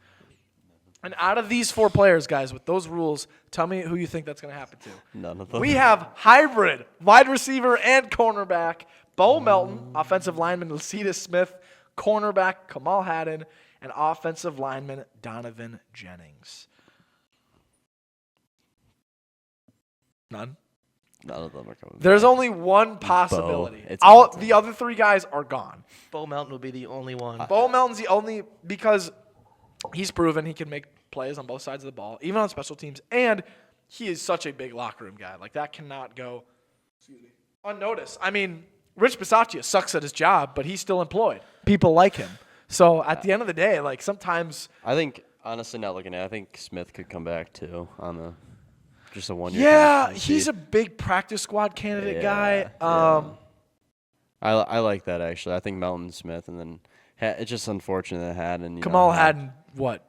[SPEAKER 1] And out of these 4 players, guys, with those rules, tell me who you think that's going to happen to.
[SPEAKER 2] None of them.
[SPEAKER 1] We have hybrid wide receiver and cornerback Bo Melton, offensive lineman Lacita Smith, cornerback Kamal Haddon, and offensive lineman Donovan Jennings. None.
[SPEAKER 2] None of them are coming.
[SPEAKER 1] There's only one possibility.
[SPEAKER 2] It's
[SPEAKER 1] All
[SPEAKER 2] Melton.
[SPEAKER 1] the other 3 guys are gone.
[SPEAKER 3] Bo Melton will be the only one.
[SPEAKER 1] Bo Melton's the only because he's proven he can make plays on both sides of the ball, even on special teams, and he is such a big locker room guy. Like that cannot go unnoticed. I mean, Rich Bisaccia sucks at his job, but he's still employed. People like him. So at the end of the day, like sometimes
[SPEAKER 2] I think honestly, not looking at it, I think Smith could come back too on just a 1-year.
[SPEAKER 1] yeah,
[SPEAKER 2] contract.
[SPEAKER 1] he's a big practice squad candidate
[SPEAKER 2] Yeah,
[SPEAKER 1] guy.
[SPEAKER 2] I like that actually. I think Melton Smith, and then it's just unfortunate that Haddon.
[SPEAKER 1] Kamal Haddon,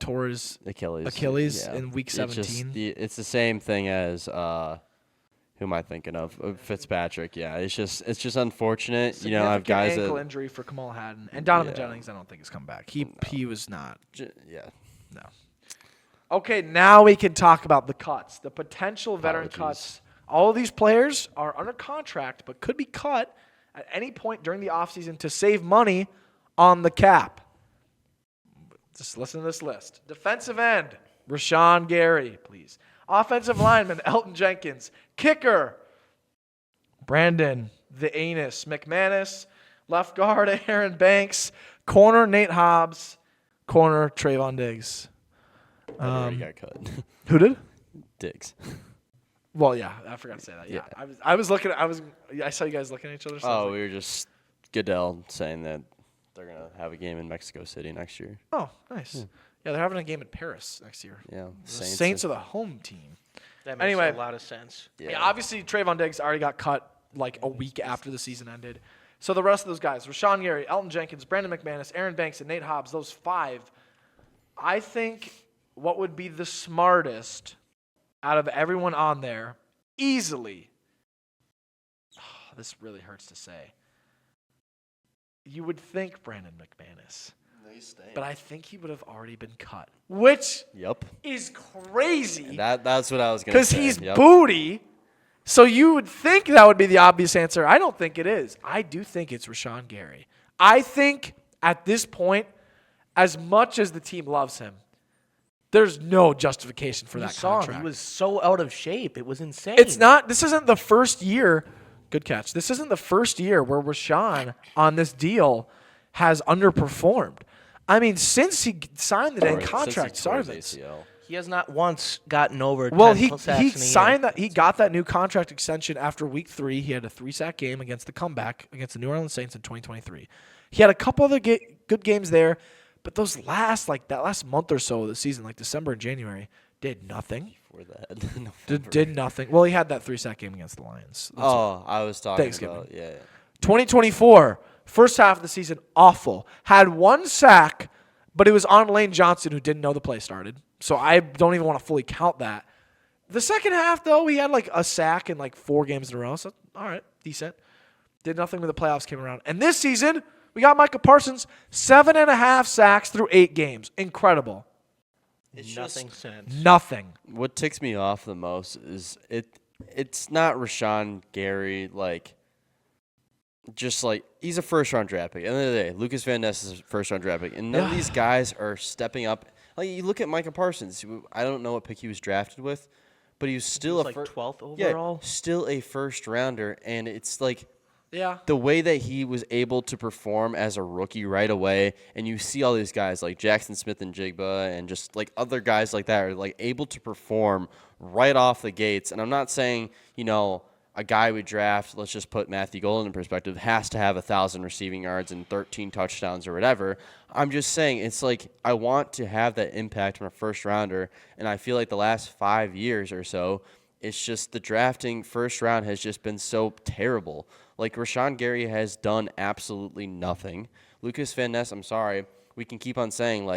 [SPEAKER 1] tore his
[SPEAKER 2] Achilles
[SPEAKER 1] in week
[SPEAKER 2] It's just
[SPEAKER 1] 17.
[SPEAKER 2] it's the same thing as who am I thinking of? Fitzpatrick. Yeah, it's just unfortunate. I have guys
[SPEAKER 1] ankle
[SPEAKER 2] that
[SPEAKER 1] injury for Kamal Haddon and Donovan
[SPEAKER 2] Yeah.
[SPEAKER 1] Jennings. I don't think has come back. He was not.
[SPEAKER 2] yeah.
[SPEAKER 1] No. Okay, now we can talk about the cuts, the potential veteran
[SPEAKER 2] Apologies.
[SPEAKER 1] cuts. All of these players are under contract, but could be cut at any point during the offseason to save money on the cap. Just listen to this list. Defensive end, Rashawn Gary, please. Offensive lineman, Elton Jenkins. Kicker, Brandon, the Anus, McManus. Left guard, Aaron Banks. Corner, Nate Hobbs. Corner, Trayvon Diggs.
[SPEAKER 2] I already got cut.
[SPEAKER 1] Who did?
[SPEAKER 2] Diggs.
[SPEAKER 1] Well, yeah, I forgot to say that. Yeah,
[SPEAKER 2] Yeah.
[SPEAKER 1] I was looking. I saw you guys looking at each other. So I was
[SPEAKER 2] Oh,
[SPEAKER 1] like,
[SPEAKER 2] we were just Goodell saying that they're going to have a game in Mexico City next year.
[SPEAKER 1] Oh, nice. Yeah, they're having a game in Paris next year.
[SPEAKER 2] Yeah,
[SPEAKER 1] The Saints are the home team.
[SPEAKER 3] That makes
[SPEAKER 1] Anyway.
[SPEAKER 3] a lot of sense.
[SPEAKER 1] Yeah, obviously Trayvon Diggs already got cut like a week after the season ended. So the rest of those guys, Rashawn Gary, Elton Jenkins, Brandon McManus, Aaron Banks, and Nate Hobbs, those 5, I think what would be the smartest out of everyone on there, easily, this really hurts to say, you would think Brandon McManus. But I think he would have already been cut, which is crazy.
[SPEAKER 2] That's what I was going to say.
[SPEAKER 1] Because he's booty. So you would think that would be the obvious answer. I don't think it is. I do think it's Rashawn Gary. I think at this point, as much as the team loves him, there's no justification for that contract.
[SPEAKER 3] He was so out of shape. It was insane.
[SPEAKER 1] It's not. This isn't the first year. Good catch. This isn't the first year where Rashawn on this deal has underperformed. I mean, since he signed the dang contract,
[SPEAKER 3] he has not once gotten over 10
[SPEAKER 1] well,
[SPEAKER 3] sacks in a
[SPEAKER 1] he
[SPEAKER 3] year.
[SPEAKER 1] signed that. He got that new contract extension after week 3. He had a 3-sack game against the comeback against the New Orleans Saints in 2023. He had a couple other good games there, but those that last month or so of the season, like December and January, did nothing.
[SPEAKER 2] Before that,
[SPEAKER 1] did nothing. Well, he had that 3-sack game against the Lions.
[SPEAKER 2] I was talking
[SPEAKER 1] Thanksgiving.
[SPEAKER 2] about
[SPEAKER 1] 2024, first half of the season, awful. Had 1 sack, but it was on Lane Johnson who didn't know the play started. So I don't even want to fully count that. The second half, though, he had like a sack in like 4 games in a row. So, all right, decent. Did nothing when the playoffs came around. And this season, we got Micah Parsons, 7.5 sacks through 8 games. Incredible. Nothing.
[SPEAKER 2] What ticks me off the most is it's not Rashawn Gary, just like he's a first-round draft pick. At the end of the day, Lucas Van Ness is a first-round draft pick, and none of these guys are stepping up. Like you look at Micah Parsons. I don't know what pick he was drafted with, but he was still
[SPEAKER 3] 12th overall.
[SPEAKER 2] Yeah, still a first-rounder, and it's like
[SPEAKER 1] Yeah.
[SPEAKER 2] the way that he was able to perform as a rookie right away, and you see all these guys like Jackson Smith and Jigba, and just like other guys like that are like able to perform right off the gates. And I'm not saying a guy we draft, let's just put Matthew Golden in perspective, has to have 1,000 receiving yards and 13 touchdowns or whatever. I'm just saying it's like I want to have that impact from a first rounder, and I feel like the last 5 years or so, it's just the drafting first round has just been so terrible. Like Rashawn Gary has done absolutely nothing. Lucas Van Ness, I'm sorry, we can keep on saying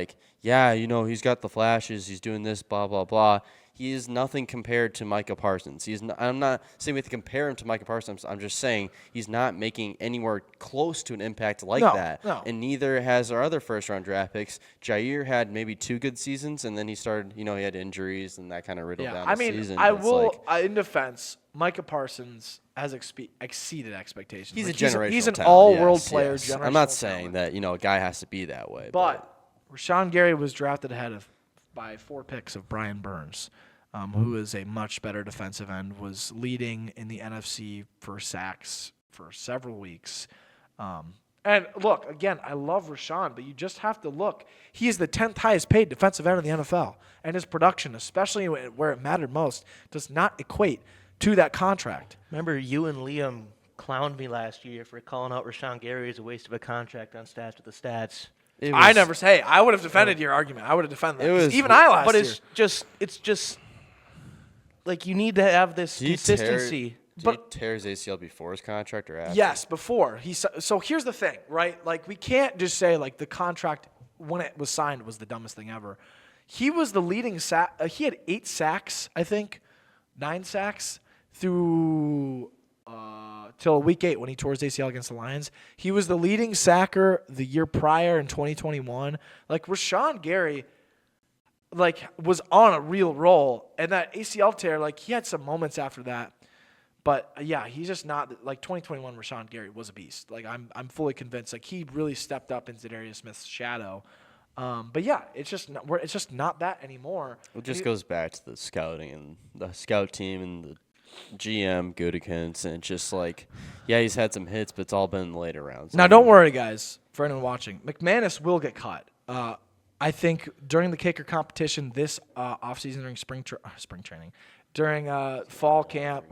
[SPEAKER 2] he's got the flashes, he's doing this, blah, blah, blah. He is nothing compared to Micah Parsons. I'm not saying we have to compare him to Micah Parsons. I'm just saying he's not making anywhere close to an impact like that.
[SPEAKER 1] No.
[SPEAKER 2] And neither has our other first-round draft picks. Jair had maybe 2 good seasons, and then he started, he had injuries, and that kind of riddled down the season.
[SPEAKER 1] In defense, Micah Parsons has exceeded expectations.
[SPEAKER 2] He's a generational
[SPEAKER 1] He's an
[SPEAKER 2] talent.
[SPEAKER 1] all-world player.
[SPEAKER 2] Yes. I'm not saying that, a guy has to be that way.
[SPEAKER 1] But Rashawn Gary was drafted by 4 picks of Brian Burns, who is a much better defensive end, was leading in the NFC for sacks for several weeks. And look, again, I love Rashawn, but you just have to look. He is the 10th highest paid defensive end in the NFL, and his production, especially where it mattered most, does not equate to that contract.
[SPEAKER 3] Remember, you and Liam clowned me last year for calling out Rashawn Gary as a waste of a contract on Stats with the Stats.
[SPEAKER 1] I would have defended your argument. I would have defended that. Even I last year. But it's just like you need to have this consistency.
[SPEAKER 2] Did he tear his ACL before his contract or after?
[SPEAKER 1] Yes, before. So here's the thing, right? Like we can't just say like the contract when it was signed was the dumbest thing ever. He was the leading sack. He had 8 sacks, I think, 9 sacks through till week 8 when he tore his ACL against the Lions. He was the leading sacker the year prior in 2021. Like Rashawn Gary, was on a real roll, and that ACL tear, he had some moments after that. But yeah, he's just not 2021. Rashawn Gary was a beast. I'm fully convinced. He really stepped up into Darius Smith's shadow. But yeah, it's just not that anymore.
[SPEAKER 2] It just goes back to the scouting and the scout team and the GM Gutekunst, and it's just he's had some hits, but it's all been in the later rounds.
[SPEAKER 1] Now, don't worry, guys. For anyone watching, McManus will get cut. I think during the kicker competition this offseason, during spring training, during fall camp,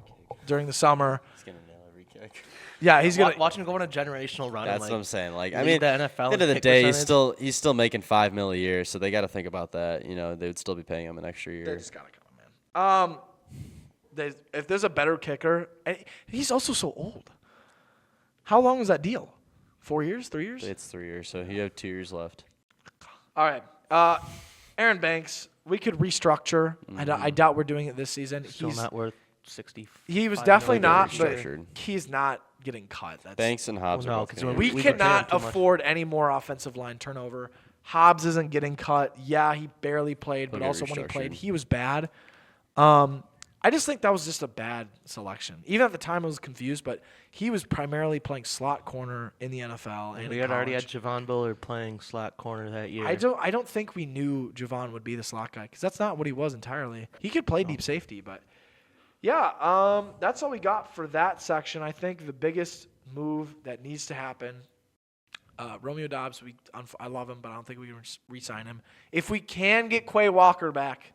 [SPEAKER 1] during the summer.
[SPEAKER 2] He's gonna nail every kick.
[SPEAKER 1] Yeah, he's gonna.
[SPEAKER 3] Watch him go on a generational run.
[SPEAKER 2] That's
[SPEAKER 3] and,
[SPEAKER 2] what I'm saying. Like, I
[SPEAKER 3] lead
[SPEAKER 2] mean,
[SPEAKER 3] the
[SPEAKER 2] at
[SPEAKER 3] NFL
[SPEAKER 2] the end
[SPEAKER 3] in
[SPEAKER 2] of the
[SPEAKER 3] kick
[SPEAKER 2] day,
[SPEAKER 3] percentage.
[SPEAKER 2] he's still making $5 million a year, so they got to think about that. You know, they would still be paying him an extra year.
[SPEAKER 1] They just gotta come, man. If there's a better kicker, and he's also so old. How long is that deal? 4 years? 3 years?
[SPEAKER 2] It's 3 years, so you have 2 years left.
[SPEAKER 1] All right. Aaron Banks, we could restructure. I doubt we're doing it this season.
[SPEAKER 3] Still not worth 60.
[SPEAKER 1] He was definitely not, but
[SPEAKER 2] restructured.
[SPEAKER 1] he's not getting cut. That's,
[SPEAKER 2] Banks and Hobbs
[SPEAKER 3] Well, no,
[SPEAKER 2] are both
[SPEAKER 3] 'cause
[SPEAKER 2] gonna
[SPEAKER 3] when
[SPEAKER 2] get
[SPEAKER 1] we
[SPEAKER 3] we can pay him
[SPEAKER 1] cannot
[SPEAKER 3] too much.
[SPEAKER 1] afford any more offensive line turnover. Hobbs isn't getting cut. Yeah, he barely played, but
[SPEAKER 2] He'll get
[SPEAKER 1] also when he played,
[SPEAKER 2] restructured.
[SPEAKER 1] he was bad. I just think that was just a bad selection. Even at the time, I was confused, but he was primarily playing slot corner in the NFL. And
[SPEAKER 3] We
[SPEAKER 1] in
[SPEAKER 3] had already had
[SPEAKER 1] college.
[SPEAKER 3] Javon Bullard playing slot corner that year.
[SPEAKER 1] I don't think we knew Javon would be the slot guy because that's not what he was entirely. He could play deep safety, but yeah, that's all we got for that section. I think the biggest move that needs to happen, Romeo Dobbs. I love him, but I don't think we can re-sign him. If we can get Quay Walker back,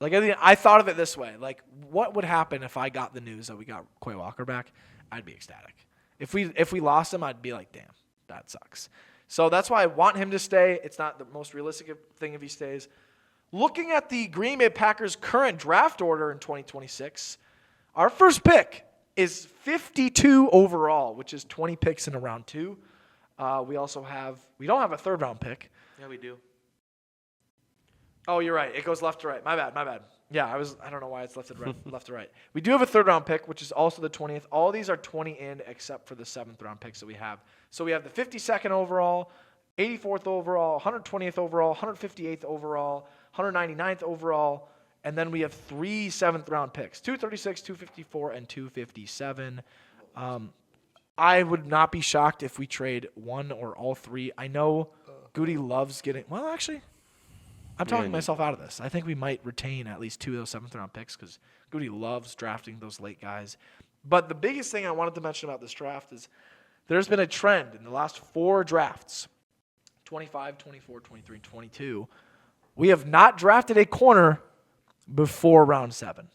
[SPEAKER 1] like I thought of it this way: like, what would happen if I got the news that we got Quay Walker back? I'd be ecstatic. If we lost him, I'd be like, damn, that sucks. So that's why I want him to stay. It's not the most realistic thing if he stays. Looking at the Green Bay Packers' current draft order in 2026, our first pick is 52 overall, which is 20 picks in a round 2. We don't have a third round pick.
[SPEAKER 3] Yeah, we do.
[SPEAKER 1] Oh, you're right. It goes left to right. My bad. Yeah, I don't know why it's left to right. We do have a third round pick, which is also the 20th. All these are 20 in except for the 7th round picks that we have. So we have the 52nd overall, 84th overall, 120th overall, 158th overall, 199th overall, and then we have 3 7th round picks, 236, 254, and 257. I would not be shocked if we trade one or all 3. I know Goody loves getting – well, actually, I'm talking myself out of this. I think we might retain at least 2 of those 7th round picks because Goody loves drafting those late guys. But the biggest thing I wanted to mention about this draft is there's been a trend in the last 4 drafts, 25, 24, 23, 22. We have not drafted a corner before round 7.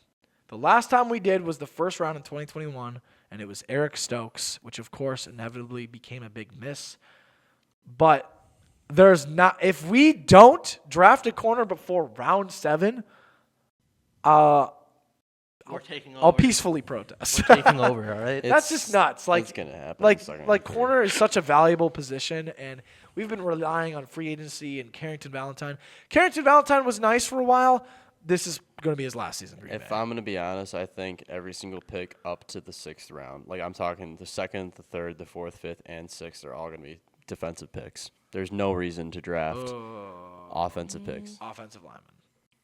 [SPEAKER 1] The last time we did was the first round in 2021, and it was Eric Stokes, which of course inevitably became a big miss. But if we don't draft a corner before round 7,
[SPEAKER 3] We're taking over.
[SPEAKER 1] I'll peacefully protest.
[SPEAKER 3] We're taking over, all right?
[SPEAKER 1] That's just nuts.
[SPEAKER 2] It's gonna happen. It's not gonna
[SPEAKER 1] Like
[SPEAKER 2] happen.
[SPEAKER 1] corner is such a valuable position, and we've been relying on free agency and Carrington Valentine. Carrington Valentine was nice for a while. This is going to be his last season.
[SPEAKER 2] If I'm going to be honest, I think every single pick up to the 6th round, like I'm talking the 2nd, the 3rd, the 4th, 5th, and 6th are all going to be defensive picks. There's no reason to draft offensive picks.
[SPEAKER 1] Offensive lineman.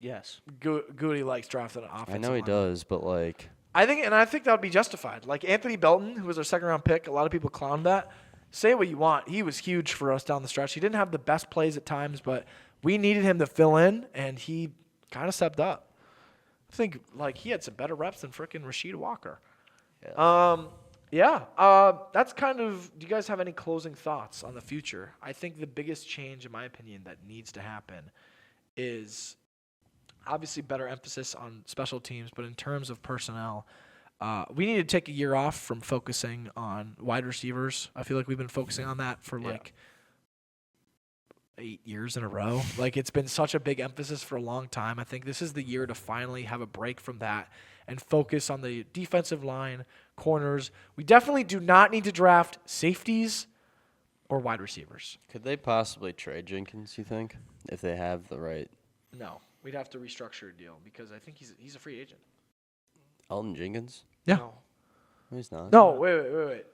[SPEAKER 3] Yes.
[SPEAKER 1] Goody likes drafting an offensive
[SPEAKER 2] I know he
[SPEAKER 1] lineman.
[SPEAKER 2] does, but like
[SPEAKER 1] I think that would be justified. Like Anthony Belton, who was our 2nd round pick, a lot of people clowned that. Say what you want. He was huge for us down the stretch. He didn't have the best plays at times, but we needed him to fill in, and he kind of stepped up. I think like he had some better reps than frickin' Rasheed Walker. That's kind of. Do you guys have any closing thoughts on the future? I think the biggest change, in my opinion, that needs to happen is obviously better emphasis on special teams, but in terms of personnel, we need to take a year off from focusing on wide receivers. I feel like we've been focusing on that for 8 years in a row. Like it's been such a big emphasis for a long time. I think this is the year to finally have a break from that and focus on the defensive line, corners. We definitely do not need to draft safeties or wide receivers.
[SPEAKER 2] could they possibly trade Jenkins, you think? If they have the right
[SPEAKER 1] No, we'd have to restructure a deal because I think he's a free agent.
[SPEAKER 2] Elton Jenkins?
[SPEAKER 1] Yeah.
[SPEAKER 3] No.
[SPEAKER 2] No, he's not.
[SPEAKER 1] No, wait.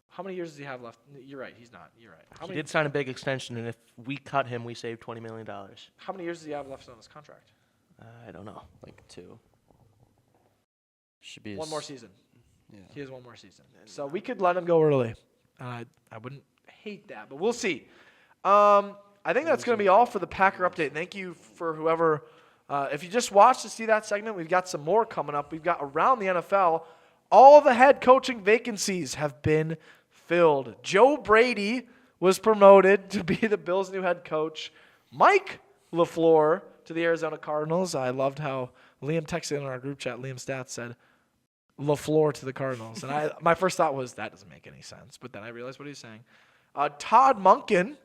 [SPEAKER 1] How many years does he have left? You're right, he's not. You're right.
[SPEAKER 3] He did sign a big extension, and if we cut him, we saved $20 million.
[SPEAKER 1] How many years does he have left on his contract?
[SPEAKER 3] I don't know.
[SPEAKER 2] Like 2. Should be
[SPEAKER 1] One more season.
[SPEAKER 2] Yeah.
[SPEAKER 1] He has one more season. So we could let him go early. I wouldn't hate that, but we'll see. I think that's going to be all for the Packer update. Thank you for whoever. If you just watched to see that segment, we've got some more coming up. We've got around the NFL. All the head coaching vacancies have been filled. Joe Brady was promoted to be the Bills' new head coach. Mike LaFleur to the Arizona Cardinals. I loved how Liam texted in our group chat. Liam Stats said, LaFleur to the Cardinals. And my first thought was that doesn't make any sense. But then I realized what he's saying. Todd Monken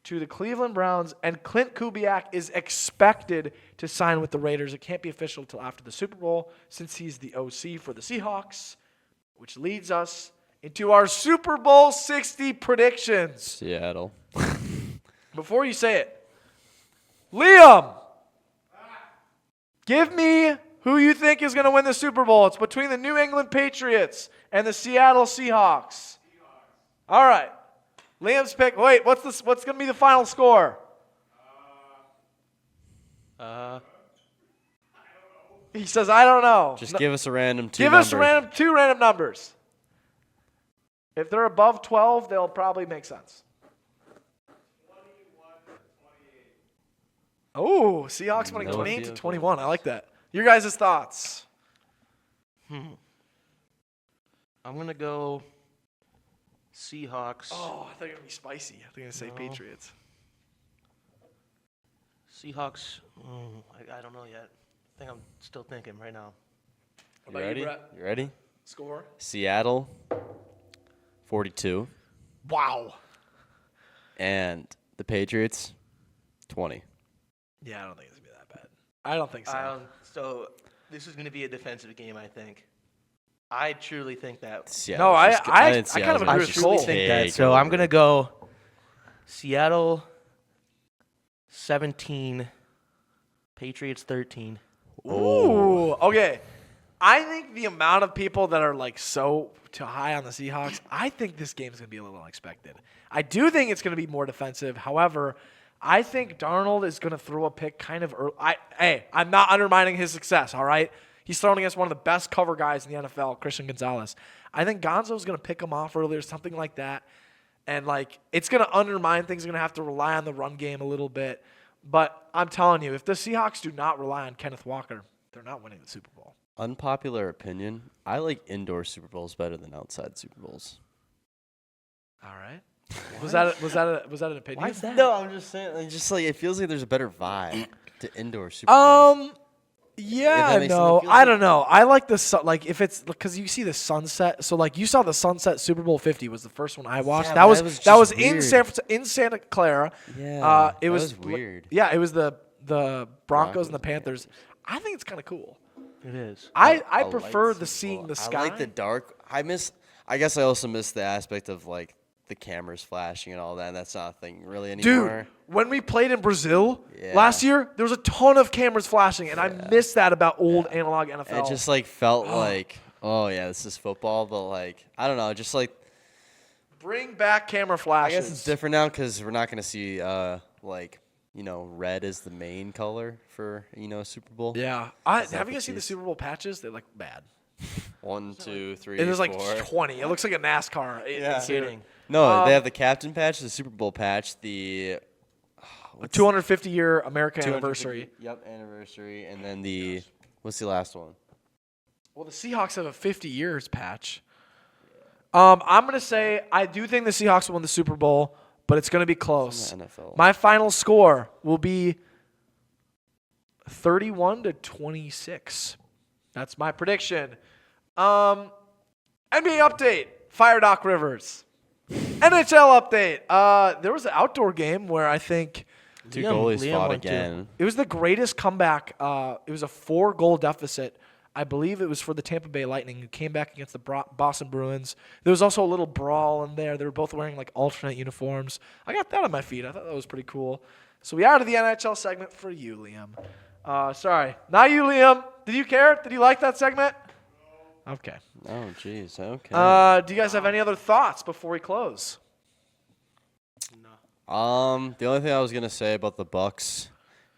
[SPEAKER 1] to the Cleveland Browns, and Clint Kubiak is expected to sign with the Raiders. It can't be official until after the Super Bowl since he's the OC for the Seahawks, which leads us into our Super Bowl 60 predictions.
[SPEAKER 2] Seattle.
[SPEAKER 1] Before you say it, Liam, give me who you think is going to win the Super Bowl. It's between the New England Patriots and the Seattle Seahawks. All right. Liam's pick. Wait, what's going to be the final score? He says, I don't know.
[SPEAKER 2] Just give us a random two
[SPEAKER 1] Give
[SPEAKER 2] numbers.
[SPEAKER 1] us two random numbers. If they're above 12, they'll probably make sense. 21-28. Oh, Seahawks winning 28-21. I like that. Your guys' thoughts?
[SPEAKER 3] I'm going to go Seahawks.
[SPEAKER 1] Oh, I thought you were going to be spicy. I think I'm going to say Patriots.
[SPEAKER 3] Seahawks, I don't know yet. I think I'm still thinking right now.
[SPEAKER 2] You ready? You ready?
[SPEAKER 1] Score?
[SPEAKER 2] Seattle, 42.
[SPEAKER 1] Wow.
[SPEAKER 2] And the Patriots, 20.
[SPEAKER 1] Yeah, I don't think it's going to be that bad. I don't think so.
[SPEAKER 3] So this is going to be a defensive game, I think. I truly think that.
[SPEAKER 2] Seattle,
[SPEAKER 1] No, I kind of agree
[SPEAKER 3] I
[SPEAKER 1] with
[SPEAKER 3] truly
[SPEAKER 1] Cole.
[SPEAKER 3] think that. So I'm going to go Seattle 17, Patriots 13.
[SPEAKER 1] Ooh, okay. I think the amount of people that are like so too high on the Seahawks, I think this game is going to be a little unexpected. I do think it's going to be more defensive. However, I think Darnold is going to throw a pick kind of early. I'm not undermining his success, all right? He's throwing against one of the best cover guys in the NFL, Christian Gonzalez. I think Gonzo's going to pick him off early or something like that. And, like, it's going to undermine things. They're going to have to rely on the run game a little bit. But I'm telling you, if the Seahawks do not rely on Kenneth Walker, they're not winning the Super Bowl.
[SPEAKER 2] Unpopular opinion, I like indoor Super Bowls better than outside Super Bowls.
[SPEAKER 1] All right. Was that an opinion?
[SPEAKER 3] Why is that?
[SPEAKER 2] No, I'm just saying, it feels like there's a better vibe to indoor Super Bowls.
[SPEAKER 1] Yeah, no, I don't know. I like the if it's because you see the sunset. So like you saw the sunset Super Bowl 50 was the first one I watched.
[SPEAKER 2] Yeah,
[SPEAKER 1] that was
[SPEAKER 2] just
[SPEAKER 1] in
[SPEAKER 2] weird.
[SPEAKER 1] in Santa Clara.
[SPEAKER 2] Yeah,
[SPEAKER 1] it
[SPEAKER 2] that
[SPEAKER 1] was
[SPEAKER 2] weird.
[SPEAKER 1] Yeah, it was the Broncos and the
[SPEAKER 2] and
[SPEAKER 1] Panthers. I think it's kind of cool.
[SPEAKER 3] It is.
[SPEAKER 1] I prefer
[SPEAKER 2] like
[SPEAKER 1] the
[SPEAKER 2] Super
[SPEAKER 1] seeing
[SPEAKER 2] Bowl.
[SPEAKER 1] the sky.
[SPEAKER 2] I like the dark. I guess I also miss the aspect of like the cameras flashing and all that. And that's not a thing really anymore.
[SPEAKER 1] Dude, when we played in Brazil
[SPEAKER 2] Yeah.
[SPEAKER 1] last year, there was a ton of cameras flashing, and I miss that about old analog NFL.
[SPEAKER 2] It just like felt like, oh yeah, this is football, but like I don't know, just like
[SPEAKER 1] bring back camera
[SPEAKER 2] I
[SPEAKER 1] flashes.
[SPEAKER 2] guess it's different now because we're not gonna see red is the main color for Super Bowl.
[SPEAKER 1] Yeah.
[SPEAKER 2] that
[SPEAKER 1] Have
[SPEAKER 2] the
[SPEAKER 1] you guys seen the
[SPEAKER 2] case?
[SPEAKER 1] Super Bowl patches? They're like bad.
[SPEAKER 2] 1, 2, 3,
[SPEAKER 1] And there's like
[SPEAKER 2] 4.
[SPEAKER 1] 20. It looks like a NASCAR.
[SPEAKER 2] Yeah.
[SPEAKER 1] It's
[SPEAKER 3] Kidding.
[SPEAKER 2] No, they have the captain patch, the Super Bowl patch, the
[SPEAKER 1] a 250-year American
[SPEAKER 2] 250
[SPEAKER 1] anniversary.
[SPEAKER 2] Yep, anniversary, and then the what's the last one?
[SPEAKER 1] Well, the Seahawks have a 50 years patch. I'm going to say I do think the Seahawks will win the Super Bowl, but it's going to be close.
[SPEAKER 2] In the NFL.
[SPEAKER 1] My final score will be 31-26. That's my prediction. NBA update. Fire Doc Rivers. NHL update. There was an outdoor game where I think
[SPEAKER 2] Two
[SPEAKER 3] Liam
[SPEAKER 2] goalies fought
[SPEAKER 3] went to.
[SPEAKER 2] again.
[SPEAKER 1] it was the greatest comeback. It was a 4-goal deficit. I believe it was for the Tampa Bay Lightning, who came back against the Boston Bruins. There was also a little brawl in there. They were both wearing like alternate uniforms. I got that on my feed. I thought that was pretty cool. So we are to the NHL segment for you, Liam. Sorry. Not you, Liam. Did you care? Did you like that segment? Okay.
[SPEAKER 2] Oh, jeez. Okay.
[SPEAKER 1] Do you guys have any other thoughts before we close?
[SPEAKER 2] The only thing I was gonna say about the Bucks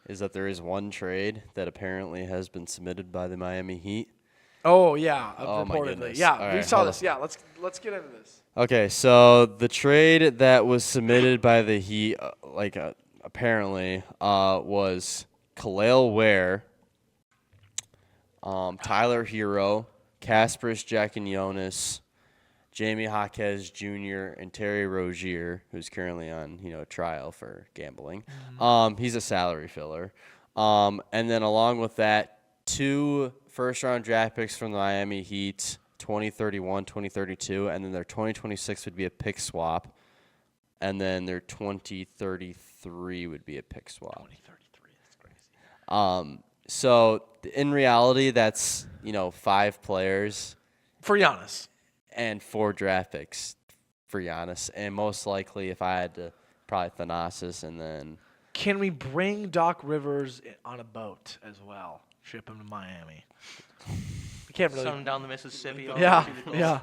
[SPEAKER 2] is that there is one trade that apparently has been submitted by the Miami Heat.
[SPEAKER 1] Oh yeah,
[SPEAKER 2] Oh, my
[SPEAKER 1] reportedly.
[SPEAKER 2] goodness.
[SPEAKER 1] Yeah,
[SPEAKER 2] All
[SPEAKER 1] we
[SPEAKER 2] right,
[SPEAKER 1] saw
[SPEAKER 2] hold
[SPEAKER 1] this. Yeah, let's get into this.
[SPEAKER 2] Okay, so the trade that was submitted by the Heat, apparently, was Khalil Ware, Tyler Hero, Kaspers Giacchinonis, Jamie Jaquez Jr., and Terry Rozier, who's currently on trial for gambling. He's a salary filler. And then along with that, 2 first-round draft picks from the Miami Heat, 2031, 2032, and then their 2026 would be a pick swap, and then their 2033 would be a pick swap.
[SPEAKER 3] 2033, that's crazy.
[SPEAKER 2] So in reality, that's 5 players
[SPEAKER 1] For Giannis.
[SPEAKER 2] and 4 draft picks for Giannis, and most likely, if I had to, probably Thanasis, and then.
[SPEAKER 1] Can we bring Doc Rivers on a boat as well? Ship him to Miami. We can't really.
[SPEAKER 3] Send him down the Mississippi.
[SPEAKER 1] Yeah, yeah.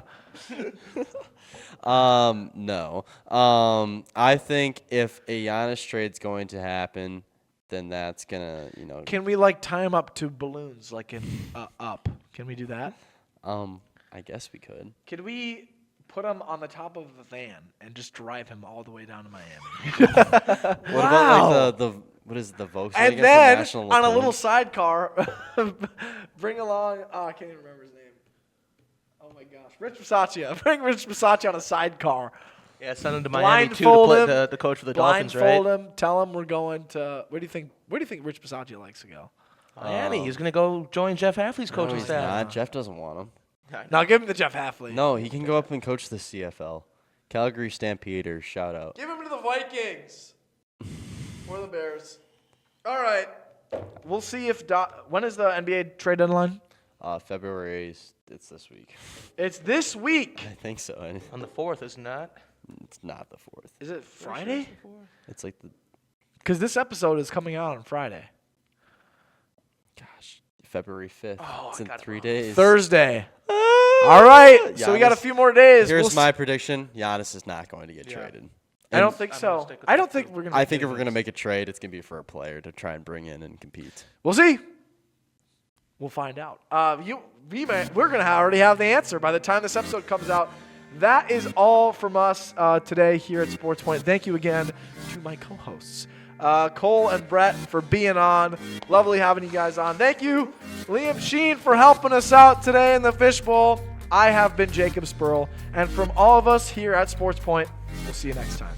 [SPEAKER 2] No. I think if a Giannis trade's going to happen, then that's gonna,
[SPEAKER 1] Can we tie him up to balloons like in Up? Can we do that?
[SPEAKER 2] I guess we could.
[SPEAKER 1] Could we put him on the top of a van and just drive him all the way down to Miami?
[SPEAKER 2] What about the what is it, the Volkswagen?
[SPEAKER 1] And
[SPEAKER 2] the
[SPEAKER 1] then
[SPEAKER 2] National
[SPEAKER 1] on a
[SPEAKER 2] Lampoon?
[SPEAKER 1] little sidecar, bring along. I can't even remember his name. Oh my gosh, Rich Bisaccia. Bring Rich Bisaccia on a sidecar.
[SPEAKER 3] Yeah, send him to Miami too to
[SPEAKER 1] Blindfold
[SPEAKER 3] play
[SPEAKER 1] him.
[SPEAKER 3] the coach for the Dolphins, right?
[SPEAKER 1] Blindfold him. Tell him we're going to. Where do you think Rich Bisaccia likes to go?
[SPEAKER 3] Miami. He's gonna go join Jeff Hafley's
[SPEAKER 2] No,
[SPEAKER 3] coaching
[SPEAKER 2] he's
[SPEAKER 3] staff.
[SPEAKER 2] not. Jeff doesn't want him.
[SPEAKER 1] Now give him to Jeff Hafley.
[SPEAKER 2] No, he can go up and coach the CFL. Calgary Stampeders, shout out.
[SPEAKER 1] Give him to the Vikings or the Bears. All right. We'll see if when is the NBA trade deadline?
[SPEAKER 2] February it's this week.
[SPEAKER 1] It's this week.
[SPEAKER 2] I think so.
[SPEAKER 3] On the 4th, isn't that?
[SPEAKER 2] It's not the 4th.
[SPEAKER 1] Is it Friday?
[SPEAKER 2] It's like the
[SPEAKER 1] Because this episode is coming out on Friday.
[SPEAKER 2] February 5th.
[SPEAKER 1] Oh,
[SPEAKER 2] it's
[SPEAKER 1] I
[SPEAKER 2] in
[SPEAKER 1] got it
[SPEAKER 2] 3
[SPEAKER 1] wrong.
[SPEAKER 2] days.
[SPEAKER 1] Thursday. All right. So we got a
[SPEAKER 2] Giannis-
[SPEAKER 1] few more days.
[SPEAKER 2] Here's
[SPEAKER 1] We'll
[SPEAKER 2] my prediction. Giannis is not going to get traded.
[SPEAKER 1] I don't think
[SPEAKER 3] I'm
[SPEAKER 1] so.
[SPEAKER 3] gonna stick with
[SPEAKER 1] I
[SPEAKER 3] the
[SPEAKER 1] don't think we're gonna.
[SPEAKER 2] I think if we're going to make a trade, it's going to be for a player to try and bring in and compete.
[SPEAKER 1] We'll see. We'll find out. We're gonna already have the answer by the time this episode comes out. That is all from us today here at SportsPoint. Thank you again to my co-hosts, Cole and Brett, for being on. Lovely having you guys on. Thank you, Liam Sheen, for helping us out today in the fishbowl. I have been Jacob Spoerl, and from all of us here at SportsPoint, we'll see you next time.